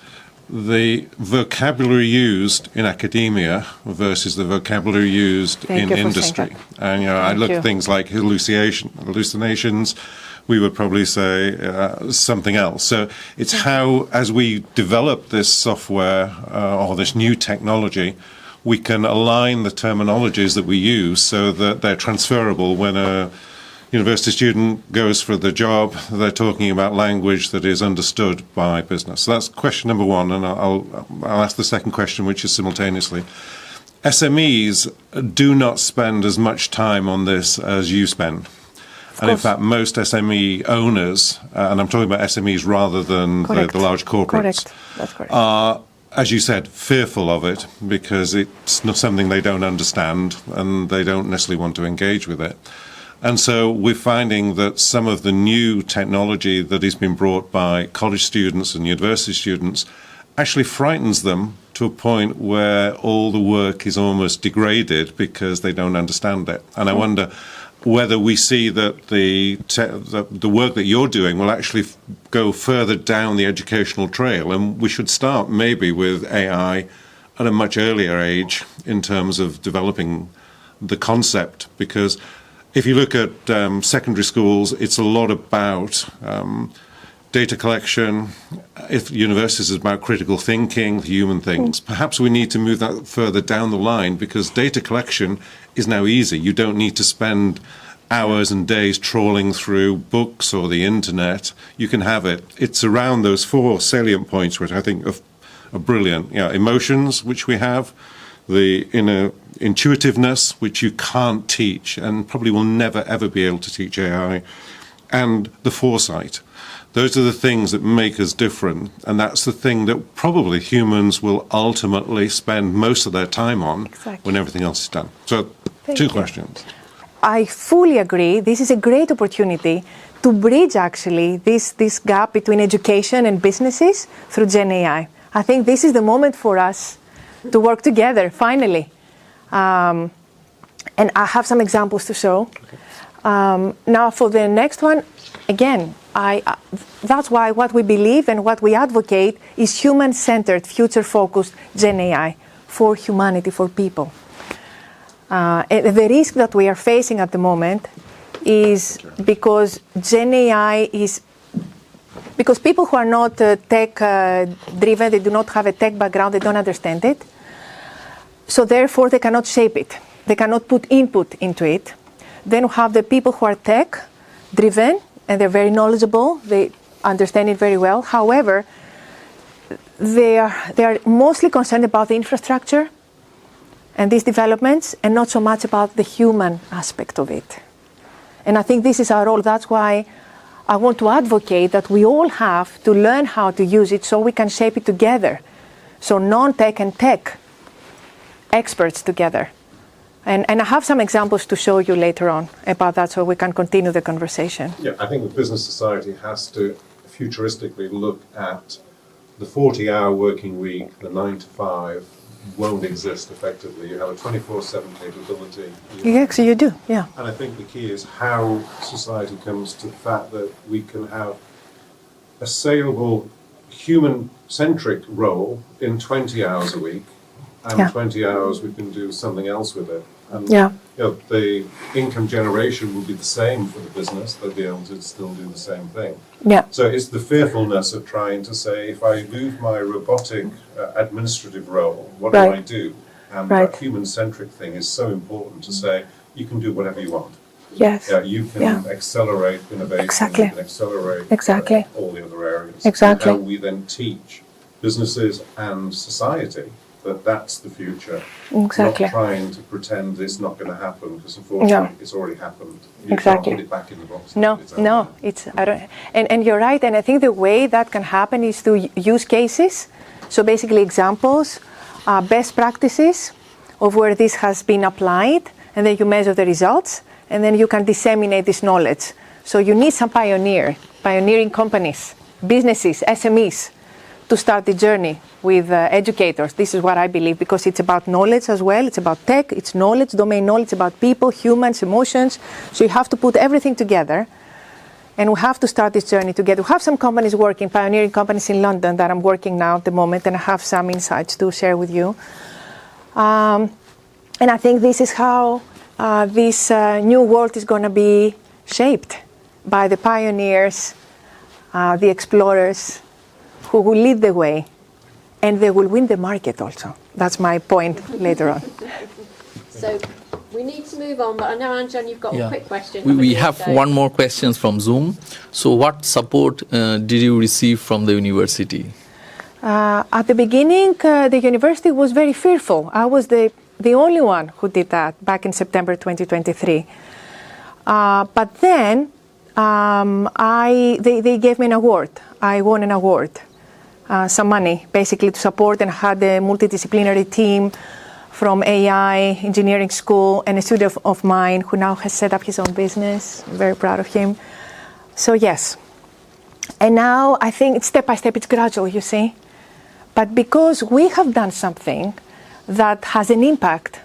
the vocabulary used in academia versus the vocabulary used in industry. And, I look at things like hallucinations. We would probably say something else. So it's how, as we develop this software or this new technology, we can align the terminologies that we use so that they're transferable. When a university student goes for the job, they're talking about language that is understood by business. So that's question number one, and I'll ask the second question, which is simultaneously. SMEs do not spend as much time on this as you spend. And in fact, most SME owners, and I'm talking about SMEs rather than the large corporates, That's correct. are, as you said, fearful of it because it's not something they don't understand and they don't necessarily want to engage with it. And so we're finding that some of the new technology that has been brought by college students and university students actually frightens them to a point where all the work is almost degraded because they don't understand it. And I wonder whether we see that the work that you're doing will actually go further down the educational trail, and we should start maybe with AI at a much earlier age in terms of developing the concept, because if you look at secondary schools, it's a lot about data collection. If universities is about critical thinking, human things, perhaps we need to move that further down the line, because data collection is now easy. You don't need to spend hours and days trawling through books or the internet. You can have it. It's around those 4 salient points which I think are brilliant. Emotions, which we have, the inner intuitiveness, which you can't teach and probably will never ever be able to teach AI, and the foresight. Those are the things that make us different, and that's the thing that probably humans will ultimately spend most of their time on when everything else is done. So, two questions. I fully agree. This is a great opportunity to bridge actually this gap between education and businesses through Gen AI. I think this is the moment for us to work together, finally. And I have some examples to show. Now for the next one, again, that's why what we believe and what we advocate is human-centered, future-focused Gen AI for humanity, for people. The risk that we are facing at the moment is because Gen AI is, because people who are not tech-driven, they do not have a tech background, they don't understand it. So therefore, they cannot shape it. They cannot put input into it. Then we have the people who are tech-driven, and they're very knowledgeable. They understand it very well. However, they are mostly concerned about the infrastructure and these developments, and not so much about the human aspect of it. And I think this is our role. That's why I want to advocate that we all have to learn how to use it so we can shape it together. So non-tech and tech experts together. And I have some examples to show you later on about that so we can continue the conversation. Yeah, I think the business society has to futuristically look at the 40-hour working week, the 9 to 5, won't exist effectively. You have a 24/7 capability. Yes, you do, yeah. And I think the key is how society comes to the fact that we can have a saleable, human-centric role in 20 hours a week, and 20 hours we can do something else with it. And you know, the income generation will be the same for the business. They'll be able to still do the same thing. Yeah. So it's the fearfulness of trying to say, if I lose my robotic administrative role, what do I do? And that human-centric thing is so important to say, you can do whatever you want. Yes. You can accelerate innovation. Exactly. You can accelerate all the other areas. Exactly. And how we then teach businesses and society that that's the future. Exactly. Not trying to pretend it's not going to happen, because unfortunately it's already happened. You can't put it back in the box. No, it's I don't. And you're right. And I think the way that can happen is through use cases. So basically, examples, best practices of where this has been applied, and then you measure the results, and then you can disseminate this knowledge. So you need some pioneering companies, businesses, SMEs, to start the journey with educators. This is what I believe, because it's about knowledge as well. It's about tech, it's knowledge, domain knowledge, about people, humans, emotions. So you have to put everything together, and we have to start this journey together. We have some companies working, pioneering companies in London that I'm working now at the moment, and I have some insights to share with you. And I think this is how this new world is going to be shaped by the pioneers, the explorers, who will lead the way, and they will win the market also. That's my point later on. So we need to move on, but I know, Anjan, you've got a quick question. We have one more question from Zoom. So what support did you receive from the university? At the beginning, the university was very fearful. I was the only one who did that back in September 2023. But then they gave me an award. I won an award. Some money, basically, to support, and had a multidisciplinary team from AI, engineering school, and a student of mine who now has set up his own business. I'm very proud of him. So yes. And now I think it's step by step, it's gradual, you see. But because we have done something that has an impact,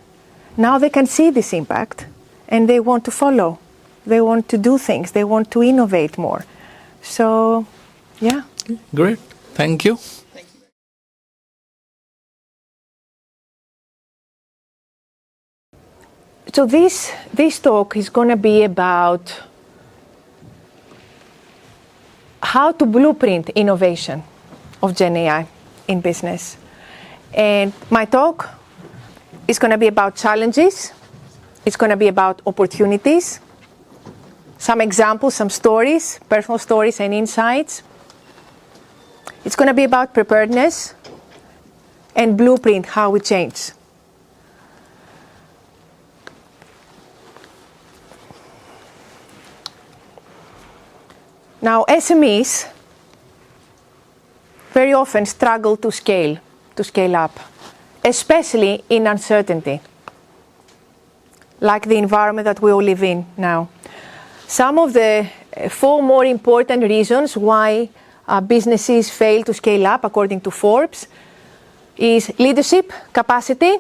now they can see this impact, and they want to follow. They want to do things. They want to innovate more. So, yeah. Great. Thank you. So this talk is going to be about how to blueprint innovation of Gen AI in business. And my talk is going to be about challenges. It's going to be about opportunities, some examples, some stories, personal stories and insights. It's going to be about preparedness and blueprint how we change. Now, SMEs very often struggle to scale up, especially in uncertainty, like the environment that we all live in now. Some of the 4 more important reasons why businesses fail to scale up, according to Forbes, is leadership capacity.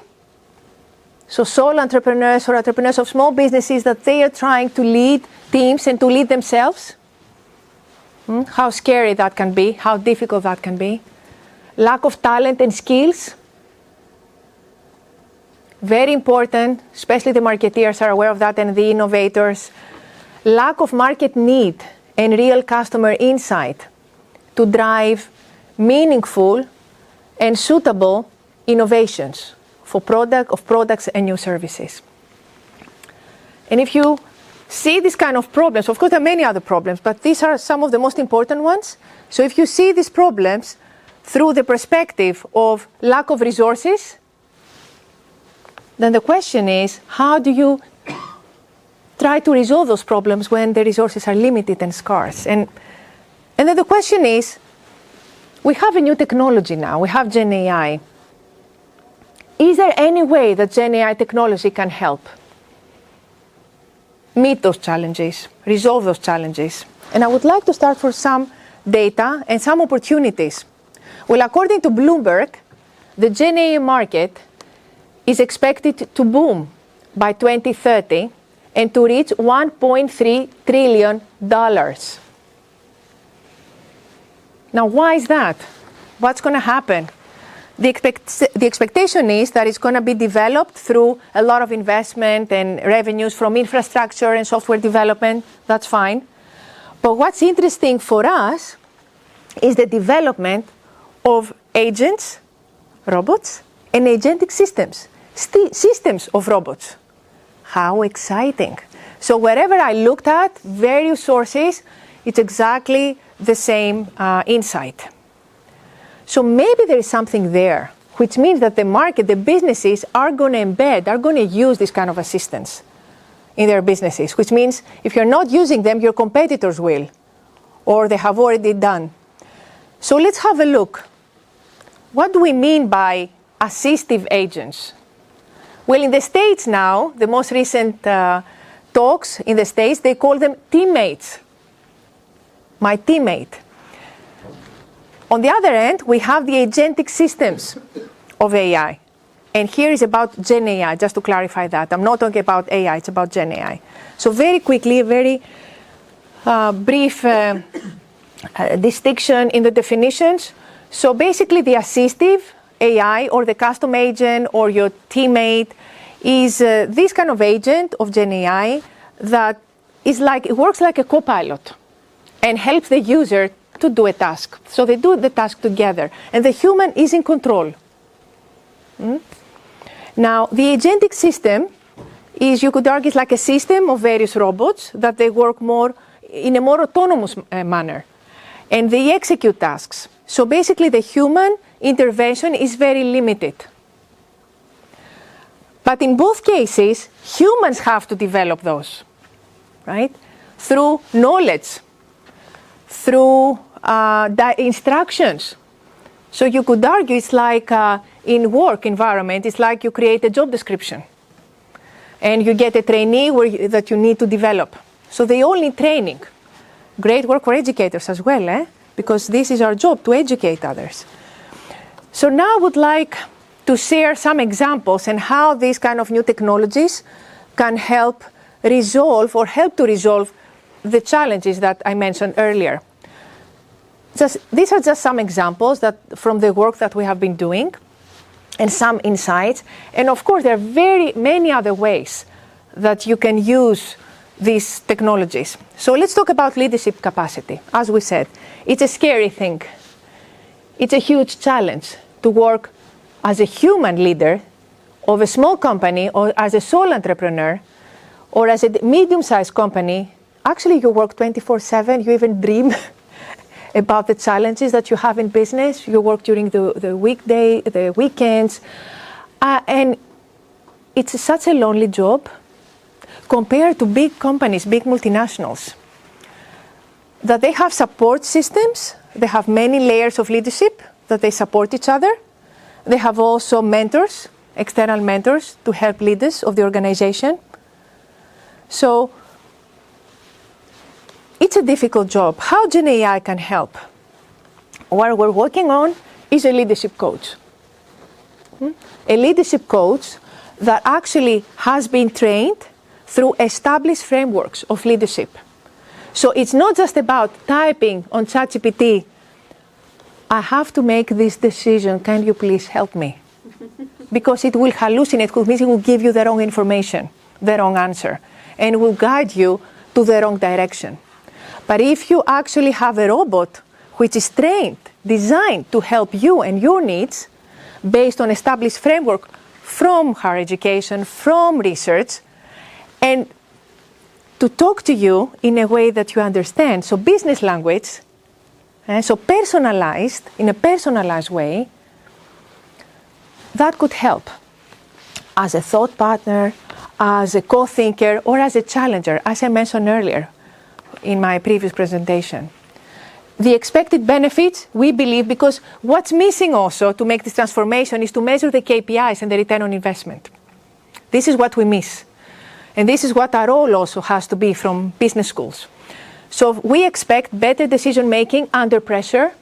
So sole entrepreneurs or entrepreneurs of small businesses that they are trying to lead teams and to lead themselves. How scary that can be, how difficult that can be. Lack of talent and skills. Very important, especially the marketeers are aware of that and the innovators. Lack of market need and real customer insight to drive meaningful and suitable innovations for products and new services. And if you see these kind of problems, of course there are many other problems, but these are some of the most important ones. So if you see these problems through the perspective of lack of resources, then the question is, how do you try to resolve those problems when the resources are limited and scarce? And then the question is, we have a new technology now, we have Gen AI. Is there any way that Gen AI technology can help meet those challenges, resolve those challenges? And I would like to start with some data and some opportunities. Well, according to Bloomberg, the Gen AI market is expected to boom by 2030 and to reach $1.3 trillion. Now, why is that? What's going to happen? The expectation is that it's going to be developed through a lot of investment and revenues from infrastructure and software development. That's fine. But what's interesting for us is the development of agents, robots, and agentic systems, systems of robots. How exciting. So wherever I looked at, various sources, it's exactly the same insight. So maybe there is something there, which means that the market, the businesses are going to embed, are going to use this kind of assistance in their businesses, which means if you're not using them, your competitors will, or they have already done. So let's have a look. What do we mean by assistive agents? Well, in the States now, the most recent talks in the States, they call them teammates. My teammate. On the other end, we have the agentic systems of AI. And here is about Gen AI, just to clarify that. I'm not talking about AI, it's about Gen AI. So very quickly, a very brief distinction in the definitions. So basically the assistive AI or the custom agent or your teammate is this kind of agent of Gen AI that is like, it works like a co-pilot and helps the user to do a task. So they do the task together and the human is in control. Now, the agentic system is, you could argue, is like a system of various robots that they work more in a more autonomous manner and they execute tasks. So basically the human intervention is very limited. But in both cases, humans have to develop those, right? Through knowledge, through instructions. So you could argue it's like in work environment, it's like you create a job description and you get a trainee that you need to develop. So they all need training. Great work for educators as well, because this is our job, to educate others. So now I would like to share some examples and how these kind of new technologies can help resolve or help to resolve the challenges that I mentioned earlier. These are just some examples from the work that we have been doing and some insights. And of course, there are very many other ways that you can use these technologies. So let's talk about leadership capacity. As we said, it's a scary thing. It's a huge challenge to work as a human leader of a small company or as a sole entrepreneur or as a medium-sized company. Actually, you work 24/7. You even dream about the challenges that you have in business. You work during the weekday, the weekends. And it's such a lonely job compared to big companies, big multinationals, that they have support systems. They have many layers of leadership that they support each other. They have also mentors, external mentors to help leaders of the organization. So it's a difficult job. How Gen AI can help? What we're working on is a leadership coach. A leadership coach that actually has been trained through established frameworks of leadership. So it's not just about typing on ChatGPT, I have to make this decision, can you please help me? Because it will hallucinate, because it will give you the wrong information, the wrong answer, and will guide you to the wrong direction. But if you actually have a robot which is trained, designed to help you and your needs, based on established framework from higher education, from research, and to talk to you in a way that you understand, so business language, so personalized, in a personalized way, that could help as a thought partner, as a co-thinker, or as a challenger, as I mentioned earlier in my previous presentation. The expected benefits, we believe, because what's missing also to make this transformation is to measure the KPIs and the return on investment. This is what we miss. And this is what our role also has to be from business schools. So we expect better decision making under pressure,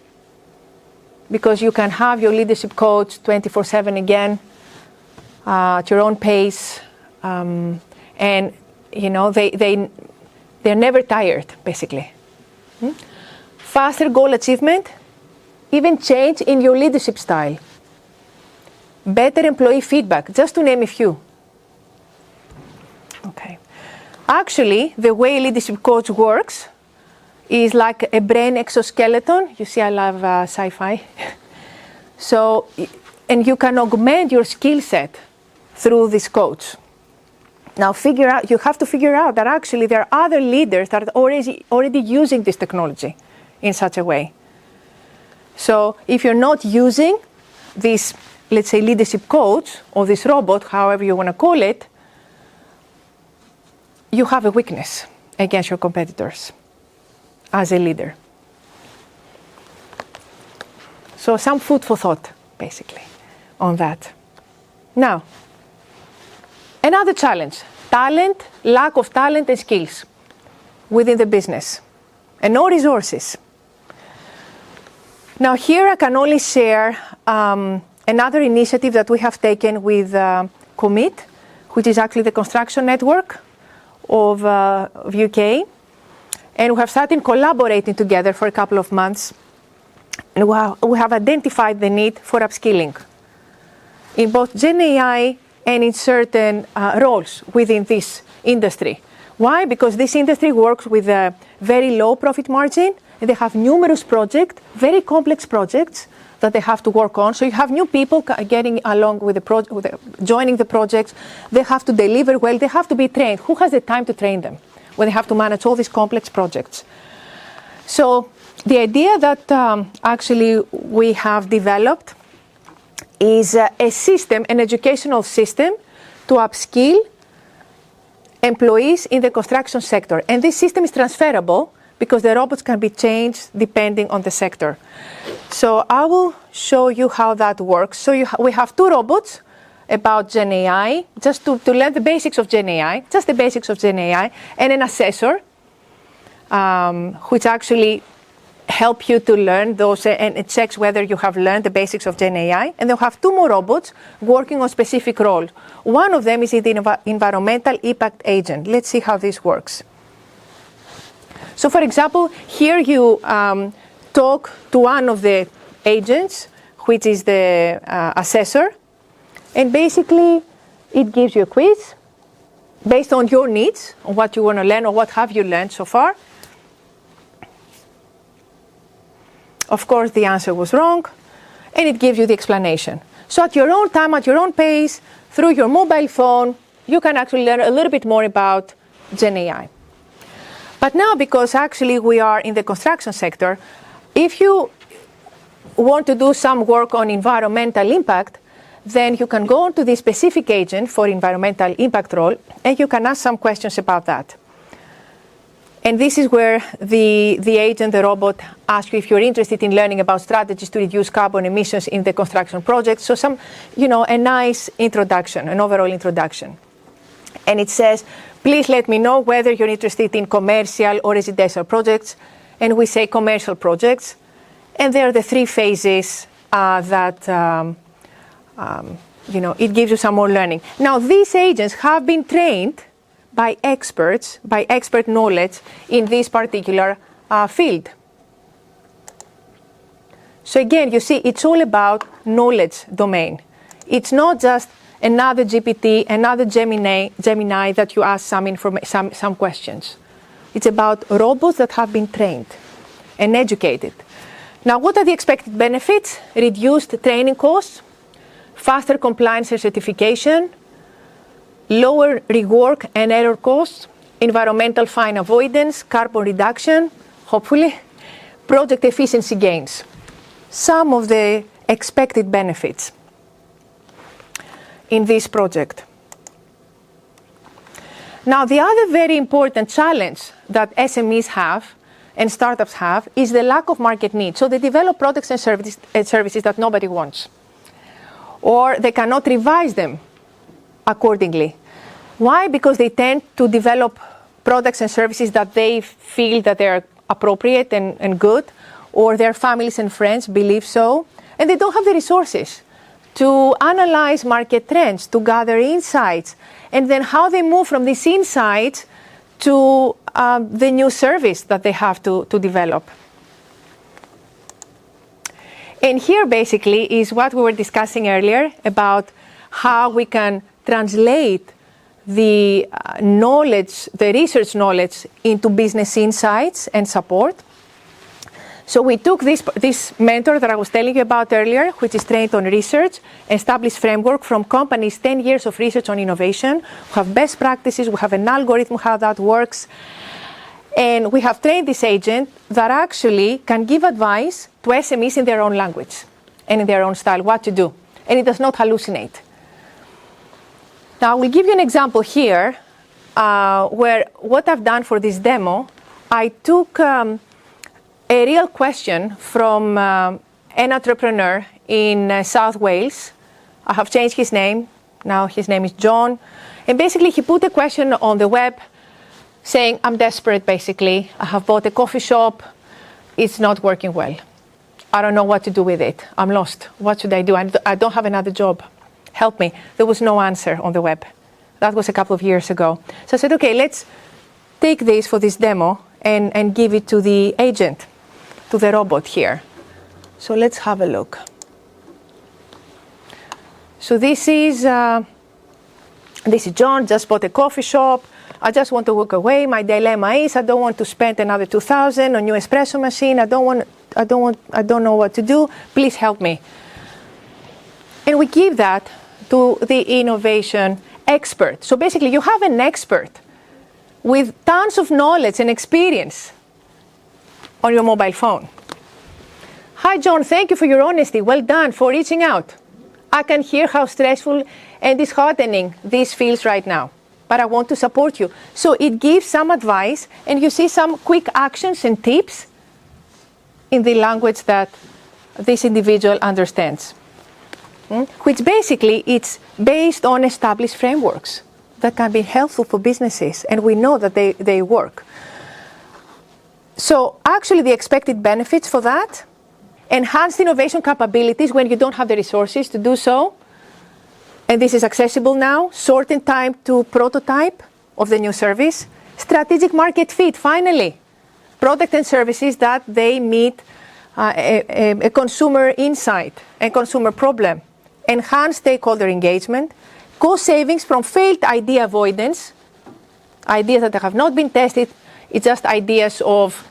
because you can have your leadership coach 24/7 again, at your own pace. And, you know, they're never tired, basically. Faster goal achievement, even change in your leadership style. Better employee feedback, just to name a few. Okay. Actually, the way leadership coach works is like a brain exoskeleton. You see, I love sci-fi. So, and you can augment your skill set through this coach. Now, you have to figure out that actually there are other leaders that are already using this technology in such a way. So if you're not using this, let's say, leadership coach or this robot, however you want to call it, you have a weakness against your competitors as a leader. So some food for thought, basically, on that. Now, another challenge, talent, lack of talent and skills within the business, and no resources. Now here I can only share another initiative that we have taken with Commit, which is actually the construction network of UK. And we have started collaborating together for a couple of months. And we have identified the need for upskilling in both Gen AI and in certain roles within this industry. Why? Because this industry works with a very low profit margin, and they have numerous projects, very complex projects that they have to work on. So you have new people getting along with joining the projects. They have to deliver well. They have to be trained. Who has the time to train them when they have to manage all these complex projects? So the idea that actually we have developed is a system, an educational system to upskill employees in the construction sector. And this system is transferable because the robots can be changed depending on the sector. So I will show you how that works. So we have two robots about Gen AI, just to learn the basics of Gen AI, just the basics of Gen AI, and an assessor, which actually help you to learn those, and it checks whether you have learned the basics of Gen AI. And they'll have two more robots working on specific roles. One of them is the environmental impact agent. Let's see how this works. So for example, here you talk to one of the agents, which is the assessor. And basically, it gives you a quiz based on your needs, on what you want to learn or what have you learned so far. Of course, the answer was wrong, and it gives you the explanation. So at your own time, at your own pace, through your mobile phone, you can actually learn a little bit more about Gen AI. But now, because actually we are in the construction sector, if you want to do some work on environmental impact, then you can go onto the specific agent for environmental impact role, and you can ask some questions about that. And this is where the agent, the robot, asks you if you're interested in learning about strategies to reduce carbon emissions in the construction project. So a nice introduction, an overall introduction. And it says, please let me know whether you're interested in commercial or residential projects. And we say commercial projects. And there are the 3 phases that, it gives you some more learning. Now, these agents have been trained by experts, by expert knowledge in this particular field. So again, you see, it's all about knowledge domain. It's not just another GPT, another Gemini that you ask some questions. It's about robots that have been trained and educated. Now, what are the expected benefits? Reduced training costs, faster compliance and certification, lower rework and error costs, environmental fine avoidance, carbon reduction, hopefully, project efficiency gains. Some of the expected benefits in this project. Now, the other very important challenge that SMEs have and startups have is the lack of market need. So they develop products and services that nobody wants, or they cannot revise them accordingly. Why? Because they tend to develop products and services that they feel that they're appropriate and good, or their families and friends believe so, and they don't have the resources to analyze market trends, to gather insights, and then how they move from these insights to the new service that they have to develop. And here basically is what we were discussing earlier about how we can translate the knowledge, the research knowledge, into business insights and support. So we took this mentor that I was telling you about earlier, which is trained on research, established framework from companies, 10 years of research on innovation. We have best practices, we have an algorithm how that works. And we have trained this agent that actually can give advice to SMEs in their own language and in their own style, what to do. And it does not hallucinate. Now, we'll give you an example here where what I've done for this demo, I took a real question from an entrepreneur in South Wales. I have changed his name. Now his name is John. And basically he put a question on the web saying, I'm desperate basically. I have bought a coffee shop. It's not working well. I don't know what to do with it. I'm lost. What should I do? I don't have another job. Help me. There was no answer on the web. That was a couple of years ago. So I said, okay, let's take this for this demo and give it to the agent, to the robot here. So let's have a look. So this is John, just bought a coffee shop. I just want to walk away. My dilemma is I don't want to spend another 2,000 on new espresso machine. I don't know what to do. Please help me. And we give that to the innovation expert. So basically you have an expert with tons of knowledge and experience on your mobile phone. Hi, John, thank you for your honesty. Well done for reaching out. I can hear how stressful and disheartening this feels right now, but I want to support you. So it gives some advice, and you see some quick actions and tips in the language that this individual understands, which basically it's based on established frameworks that can be helpful for businesses, and we know that they work. So actually the expected benefits for that: enhanced innovation capabilities when you don't have the resources to do so, and this is accessible now. Shortened time to prototype of the new service. Strategic market fit, finally. Product and services that they meet a consumer insight and consumer problem. Enhanced stakeholder engagement. Cost savings from failed idea avoidance. Ideas that have not been tested. It's just ideas of,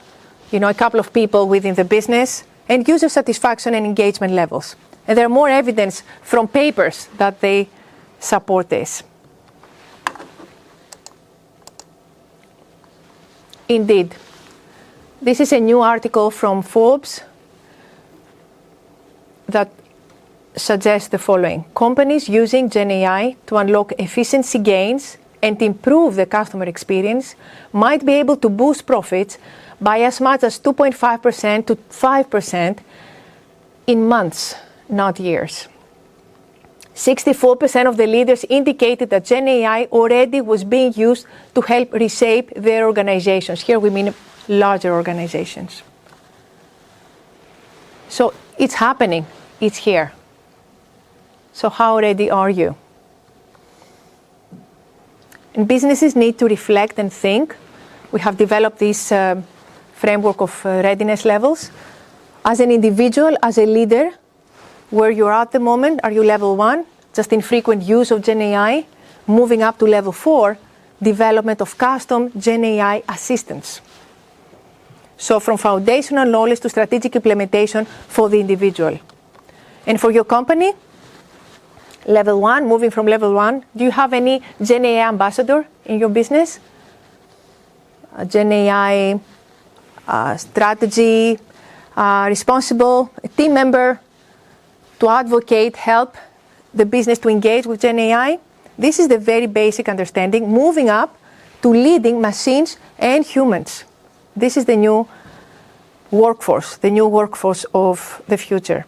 a couple of people within the business. And user satisfaction and engagement levels. And there are more evidence from papers that they support this. Indeed, this is a new article from Forbes that suggests the following. Companies using Gen AI to unlock efficiency gains and improve the customer experience might be able to boost profits by as much as 2.5% to 5% in months, not years. 64% of the leaders indicated that Gen AI already was being used to help reshape their organizations. Here we mean larger organizations. So it's happening, it's here. So how ready are you? And businesses need to reflect and think. We have developed this framework of readiness levels. As an individual, as a leader, where you're at the moment, are you level 1, just infrequent use of Gen AI, moving up to level 4, development of custom Gen AI assistants. So from foundational knowledge to strategic implementation for the individual. And for your company, level 1, moving from level 1, do you have any Gen AI ambassador in your business? A Gen AI strategy, responsible team member to advocate, help the business to engage with Gen AI. This is the very basic understanding, moving up to leading machines and humans. This is the new workforce of the future.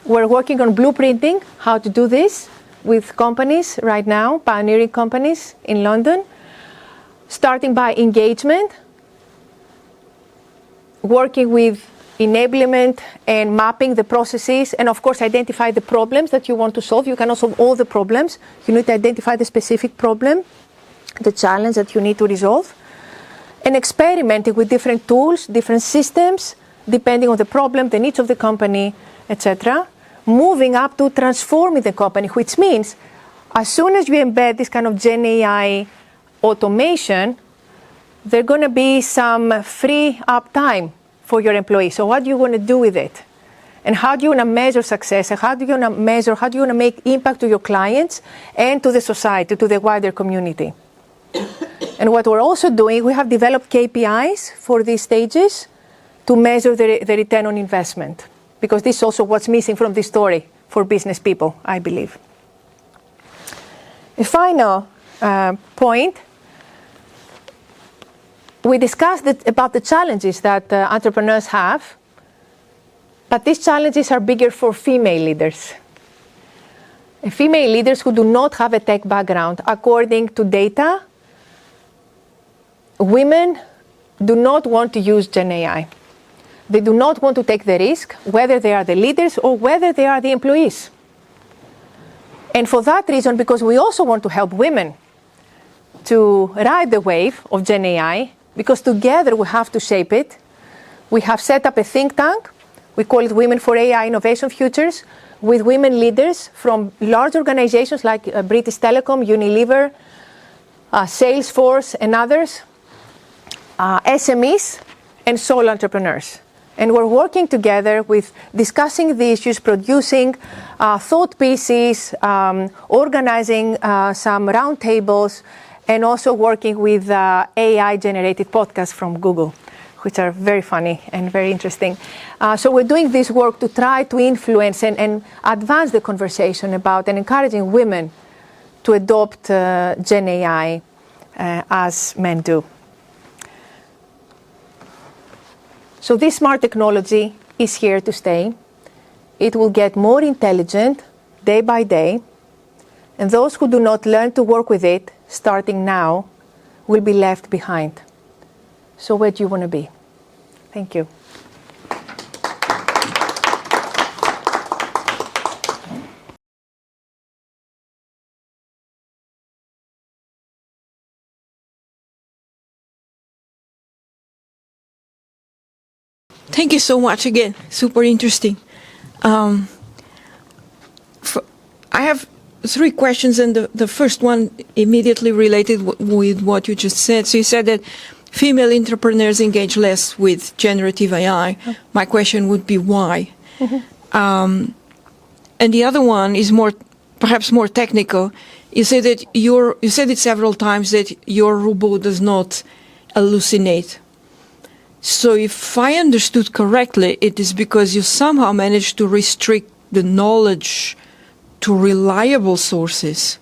We're working on blueprinting how to do this with companies right now, pioneering companies in London, starting by engagement, working with enablement and mapping the processes, and of course identify the problems that you want to solve. You cannot solve all the problems. You need to identify the specific problem, the challenge that you need to resolve, and experimenting with different tools, different systems, depending on the problem, the needs of the company, etc. Moving up to transforming the company, which means as soon as you embed this kind of Gen AI automation, there's going to be some free up time for your employees. So what do you want to do with it? And how do you want to measure success? And how do you want to make impact to your clients and to the society, to the wider community? And what we're also doing, we have developed KPIs for these stages to measure the return on investment. Because this is also what's missing from this story for business people, I believe. A final point. We discussed about the challenges that entrepreneurs have, but these challenges are bigger for female leaders. Female leaders who do not have a tech background. According to data, women do not want to use Gen AI. They do not want to take the risk, whether they are the leaders or whether they are the employees. And for that reason, because we also want to help women to ride the wave of Gen AI, because together we have to shape it, we have set up a think tank. We call it Women for AI Innovation Futures, with women leaders from large organizations like British Telecom, Unilever, Salesforce, and others, SMEs, and solo entrepreneurs. And we're working together with discussing the issues, producing thought pieces, organizing some roundtables, and also working with AI-generated podcasts from Google, which are very funny and very interesting. So we're doing this work to try to influence and advance the conversation about and encouraging women to adopt Gen AI as men do. So this smart technology is here to stay. It will get more intelligent day by day, and those who do not learn to work with it starting now will be left behind. So where do you want to be? Thank you. Thank you so much again. Super interesting. I have 3 questions, and the first one immediately related with what you just said. So you said that female entrepreneurs engage less with generative AI. My question would be why? And the other one is perhaps more technical. You said that you said it several times that your robot does not hallucinate. So if I understood correctly, it is because you somehow managed to restrict the knowledge to reliable sources.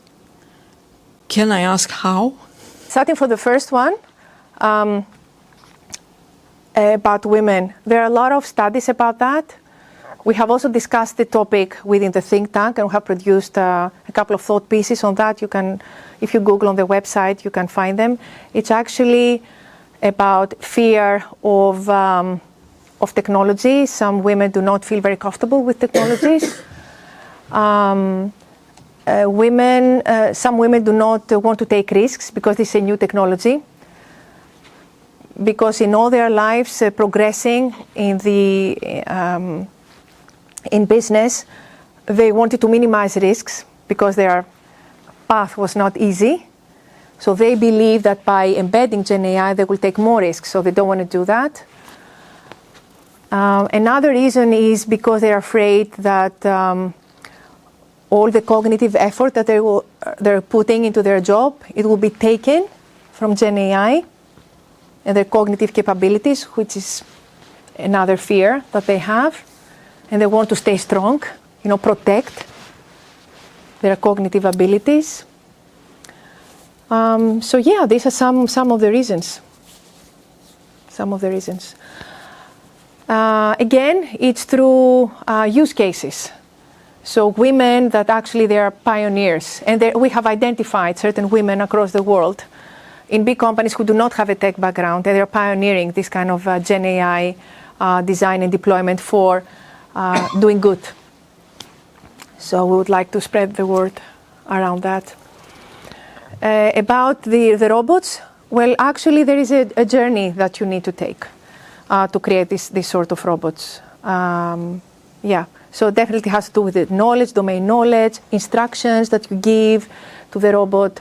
Can I ask how? Starting for the first one, about women. There are a lot of studies about that. We have also discussed the topic within the think tank, and we have produced a couple of thought pieces on that. You can, if you Google on the website, you can find them. It's actually about fear of technology. Some women do not feel very comfortable with technologies. Some women do not want to take risks because this is a new technology. Because in all their lives progressing in business, they wanted to minimize risks because their path was not easy. So they believe that by embedding Gen AI, they will take more risks. So they don't want to do that. Another reason is because they're afraid that all the cognitive effort that they're putting into their job, it will be taken from Gen AI and their cognitive capabilities, which is another fear that they have. And they want to stay strong, protect their cognitive abilities. These are some of the reasons. Again, it's through use cases. So women that actually they are pioneers, and we have identified certain women across the world in big companies who do not have a tech background, and they're pioneering this kind of Gen AI design and deployment for doing good. So we would like to spread the word around that. About the robots, well, actually there is a journey that you need to take to create this sort of robots. So it definitely has to do with the knowledge, domain knowledge, instructions that you give to the robot,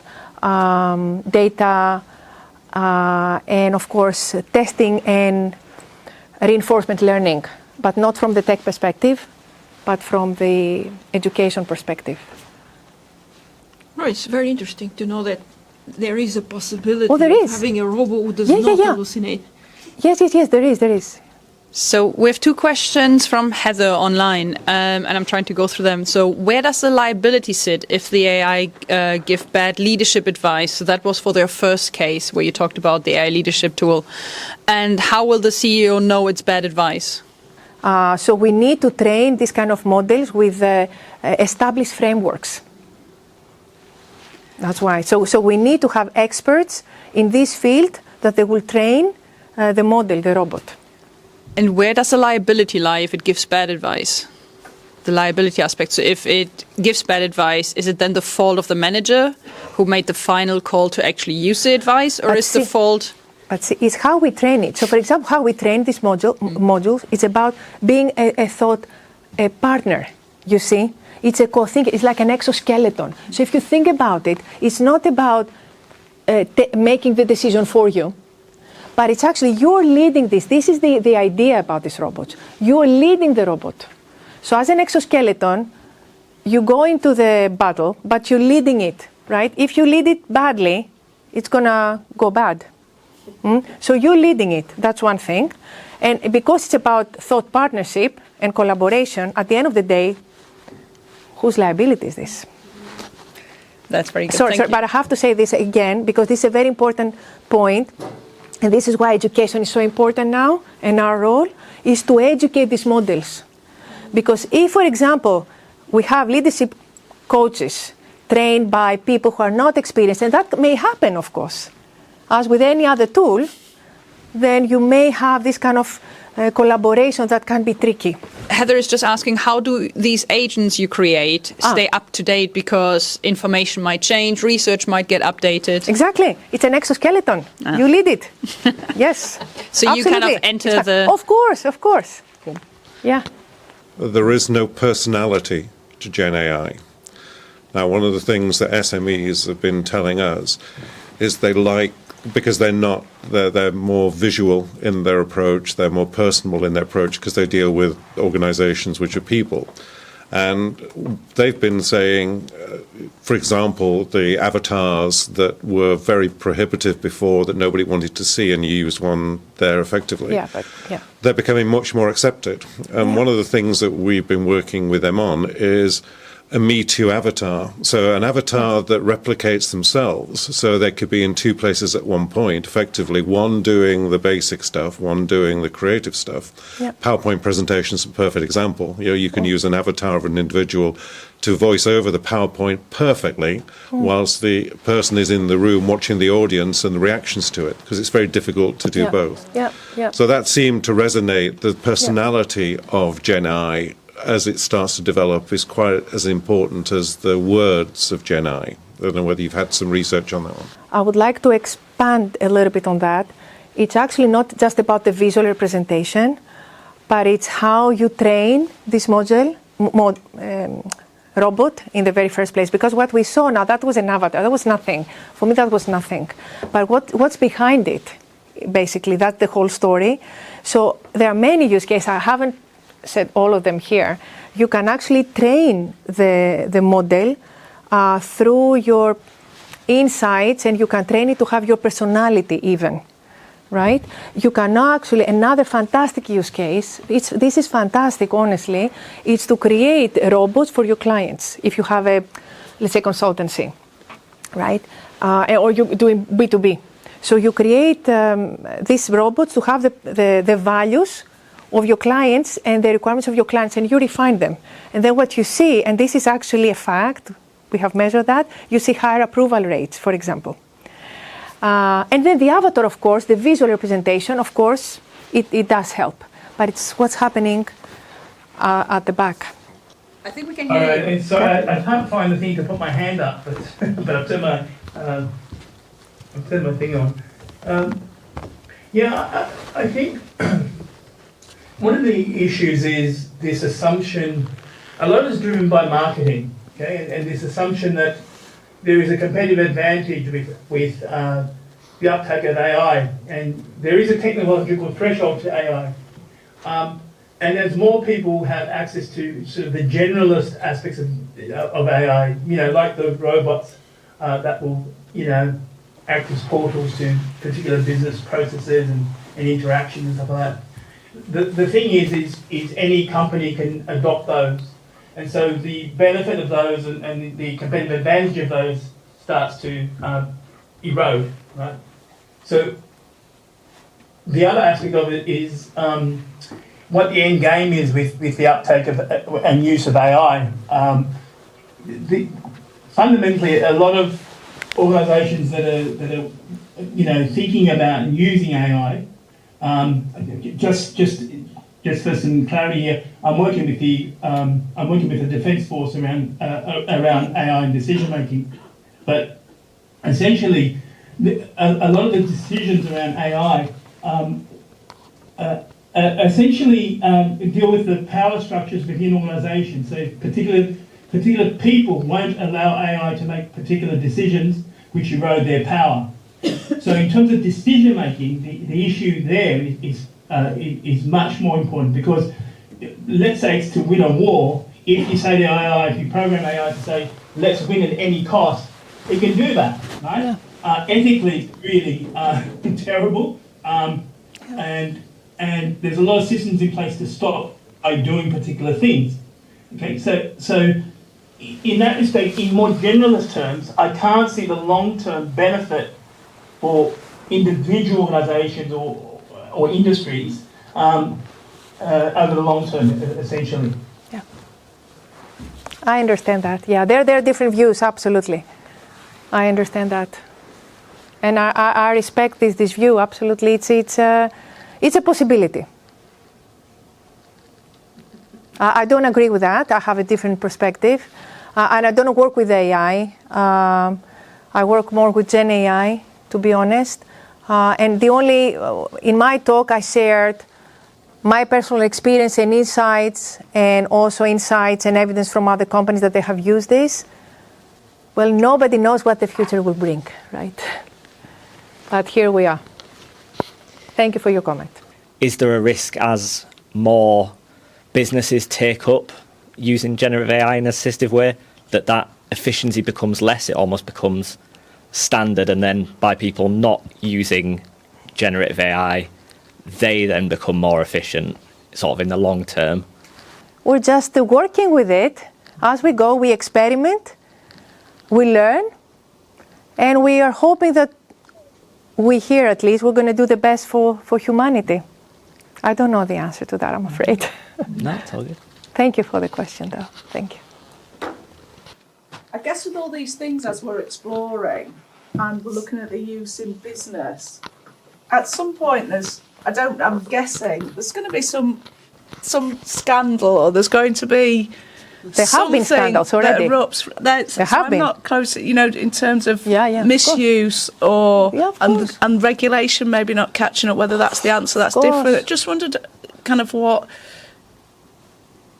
data, and of course testing and reinforcement learning, but not from the tech perspective, but from the education perspective. Right, it's very interesting to know that there is a possibility there of is. having a robot who does not hallucinate. Yes, there is. So we have two questions from Heather online, and I'm trying to go through them. So where does the liability sit if the AI give bad leadership advice? So that was for their first case where you talked about the AI leadership tool. And how will the CEO know it's bad advice? So we need to train these kind of models with established frameworks. That's why. So we need to have experts in this field that they will train the model, the robot. And where does the liability lie if it gives bad advice? The liability aspect. So if it gives bad advice, is it then the fault of the manager who made the final call to actually use the advice, or is the fault? But see, it's how we train it. So, for example, how we train these modules, it's about being a thought partner, you see? It's a co-thinker. It's like an exoskeleton. So if you think about it, it's not about making the decision for you, but it's actually you're leading this. This is the idea about this robot. You're leading the robot. So as an exoskeleton, you go into the battle, but you're leading it, right? If you lead it badly, it's going to go bad. So you're leading it. That's one thing. And because it's about thought partnership and collaboration, at the end of the day, whose liability is this? That's very good. Sorry, but I have to say this again because this is a very important point. And this is why education is so important now, and our role is to educate these models. Because if, for example, we have leadership coaches trained by people who are not experienced, and that may happen, of course, as with any other tool, then you may have this kind of collaboration that can be tricky. Heather is just asking, how do these agents you create stay up to date, because information might change, research might get updated? Exactly. It's an exoskeleton. You lead it. Yes. So you kind of enter the... Of course. Yeah. There is no personality to Gen AI. Now, one of the things that SMEs have been telling us is they like, because they're more visual in their approach, they're more personal in their approach because they deal with organizations which are people. And they've been saying, for example, the avatars that were very prohibitive before that nobody wanted to see, and you used one there effectively. They're becoming much more accepted. And one of the things that we've been working with them on is a Me Too avatar. So an avatar that replicates themselves. So they could be in two places at one point, effectively, one doing the basic stuff, one doing the creative stuff. Yep. PowerPoint presentations are a perfect example. You can use an avatar of an individual to voice over the PowerPoint perfectly whilst the person is in the room watching the audience and the reactions to it, because it's very difficult to do both. So that seemed to resonate. The personality of Gen I as it starts to develop is quite as important as the words of Gen I. I don't know whether you've had some research on that one. I would like to expand a little bit on that. It's actually not just about the visual representation, but it's how you train this robot in the very first place. Because what we saw now, that was an avatar, that was nothing. For me, that was nothing. But what's behind it, basically, that's the whole story. So there are many use cases. I haven't said all of them here. You can actually train the model through your insights, and you can train it to have your personality even, right? You can actually, another fantastic use case, this is fantastic, honestly, it's to create robots for your clients. If you have a, let's say, consultancy, right? Or you're doing B2B. So you create these robots to have the values of your clients and the requirements of your clients, and you refine them. And then what you see, and this is actually a fact, we have measured that, you see higher approval rates, for example. And then the avatar, of course, the visual representation, of course, it does help. But it's what's happening at the back. I think we can hear you. And so I can't find the thing to put my hand up, but I've turned my thing on. I think one of the issues is this assumption, a lot is driven by marketing, okay, and this assumption that there is a competitive advantage with the uptake of AI, and there is a technological threshold to AI. And as more people have access to sort of the generalist aspects of AI, like the robots that will, act as portals to particular business processes and interactions and stuff like that. The thing is any company can adopt those. And so the benefit of those and the competitive advantage of those starts to erode, right? So the other aspect of it is what the end game is with the uptake of and use of AI. Fundamentally, a lot of organisations that are thinking about and using AI. Just for some clarity here, I'm working with the Defence Force around AI and decision making, but essentially, a lot of the decisions around AI essentially deal with the power structures within organisations. So particular people won't allow AI to make particular decisions which erode their power. So in terms of decision making, the issue there is much more important, because let's say it's to win a war. If you say to AI, if you program AI to say, let's win at any cost, it can do that, right? Yeah. Ethically, really terrible. And there's a lot of systems in place to stop by doing particular things. Okay, so in that respect, in more generalist terms, I can't see the long-term benefit for individual organisations or industries over the long term, essentially. Yeah, I understand that. Yeah, there are different views, absolutely. I understand that, and I respect this view, absolutely. It's a possibility. I don't agree with that. I have a different perspective, and I don't work with AI. I work more with Gen AI, to be honest. And in my talk, I shared my personal experience and insights, and also insights and evidence from other companies that they have used this. Well, nobody knows what the future will bring, right? But here we are. Thank you for your comment. Is there a risk as more businesses take up using generative AI in an assistive way that efficiency becomes less? It almost becomes standard, and then by people not using generative AI, they then become more efficient, sort of in the long term. We're just working with it. as we go, we experiment, we learn, and we are hoping that we here at least, we're going to do the best for humanity. I don't know the answer to that, I'm afraid. No, it's all good. Thank you for the question, though. Thank you. I guess with all these things as we're exploring and we're looking at the use in business, at some point I'm guessing there's going to be some scandal, or there's going to be there have been scandals already. That erupts. There have I'm been. not close, in terms of Yeah, misuse or of and regulation maybe not catching up. Whether that's the answer, that's different. I just wondered kind of what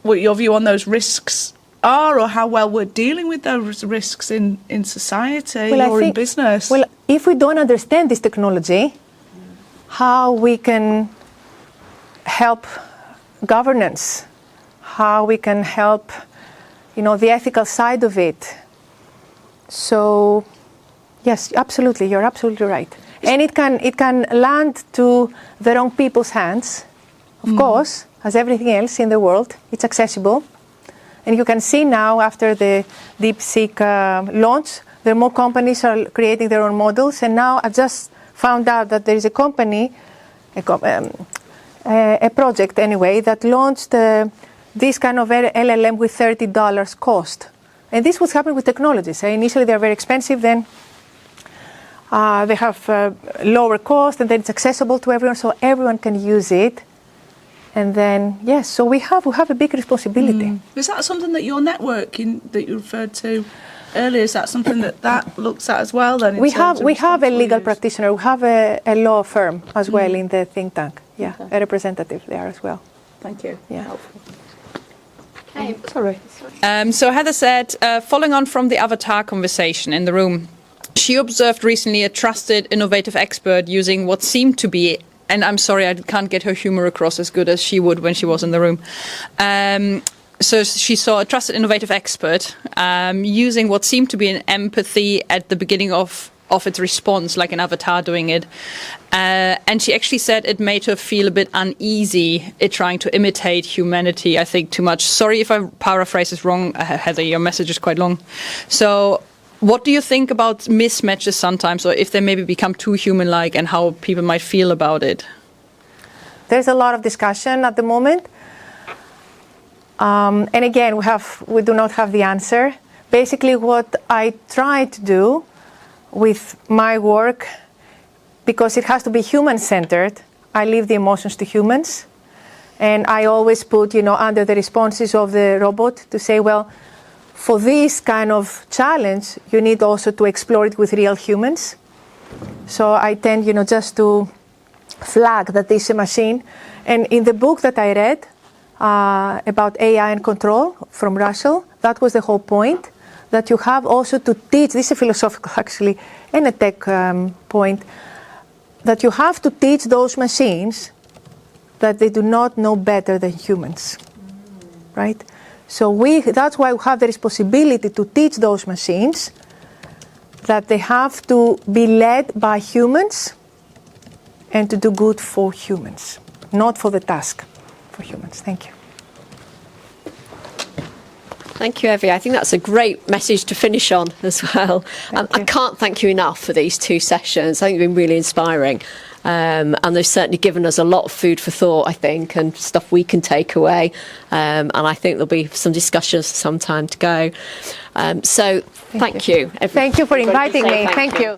your view on those risks are, or how well we're dealing with those risks in society or in business. Well, if we don't understand this technology, how we can help governance, how we can help, the ethical side of it. So, yes, absolutely, you're absolutely right. And it can land to the wrong people's hands, of course, as everything else in the world. It's accessible. And you can see now, after the DeepSeek launch, there are more companies are creating their own models. And now I just found out that there is a company, a project anyway, that launched this kind of LLM with $30 cost. And this was happening with technologies. Initially they're very expensive, then they have lower cost, and then it's accessible to everyone, so everyone can use it. And then, yes, so we have a big responsibility. Is that something that your network that you referred to earlier, is that something that looks at as well then? We have a legal practitioner, we have a law firm as well in the think tank. Yeah, okay. A representative there as well. Thank you. Yeah. Helpful. Sorry. So Heather said, following on from the avatar conversation in the room, she observed recently a trusted, innovative expert using what seemed to be, and I'm sorry, I can't get her humor across as good as she would when she was in the room. So she saw a trusted, innovative expert using what seemed to be an empathy at the beginning of its response, like an avatar doing it. And she actually said it made her feel a bit uneasy trying to imitate humanity, I think, too much. Sorry if I paraphrase this wrong, Heather, your message is quite long. So what do you think about mismatches sometimes, or if they maybe become too human-like, and how people might feel about it? There's a lot of discussion at the moment. And again, we do not have the answer. Basically, what I try to do with my work, because it has to be human-centered, I leave the emotions to humans. And I always put, under the responses of the robot to say, well, for this kind of challenge, you need also to explore it with real humans. So I tend, just to flag that this is a machine. And in the book that I read about AI and control from Russell, that was the whole point, that you have also to teach, this is a philosophical actually, and a tech point, that you have to teach those machines that they do not know better than humans, right? So that's why we have the responsibility to teach those machines that they have to be led by humans and to do good for humans, not for the task, for humans. Thank you. Thank you, Evy. I think that's a great message to finish on as well. I can't thank you enough for these two sessions. I think they've been really inspiring. And they've certainly given us a lot of food for thought, I think, and stuff we can take away. And I think there'll be some discussions some time to go. So thank you. Thank you for inviting me. Thank you.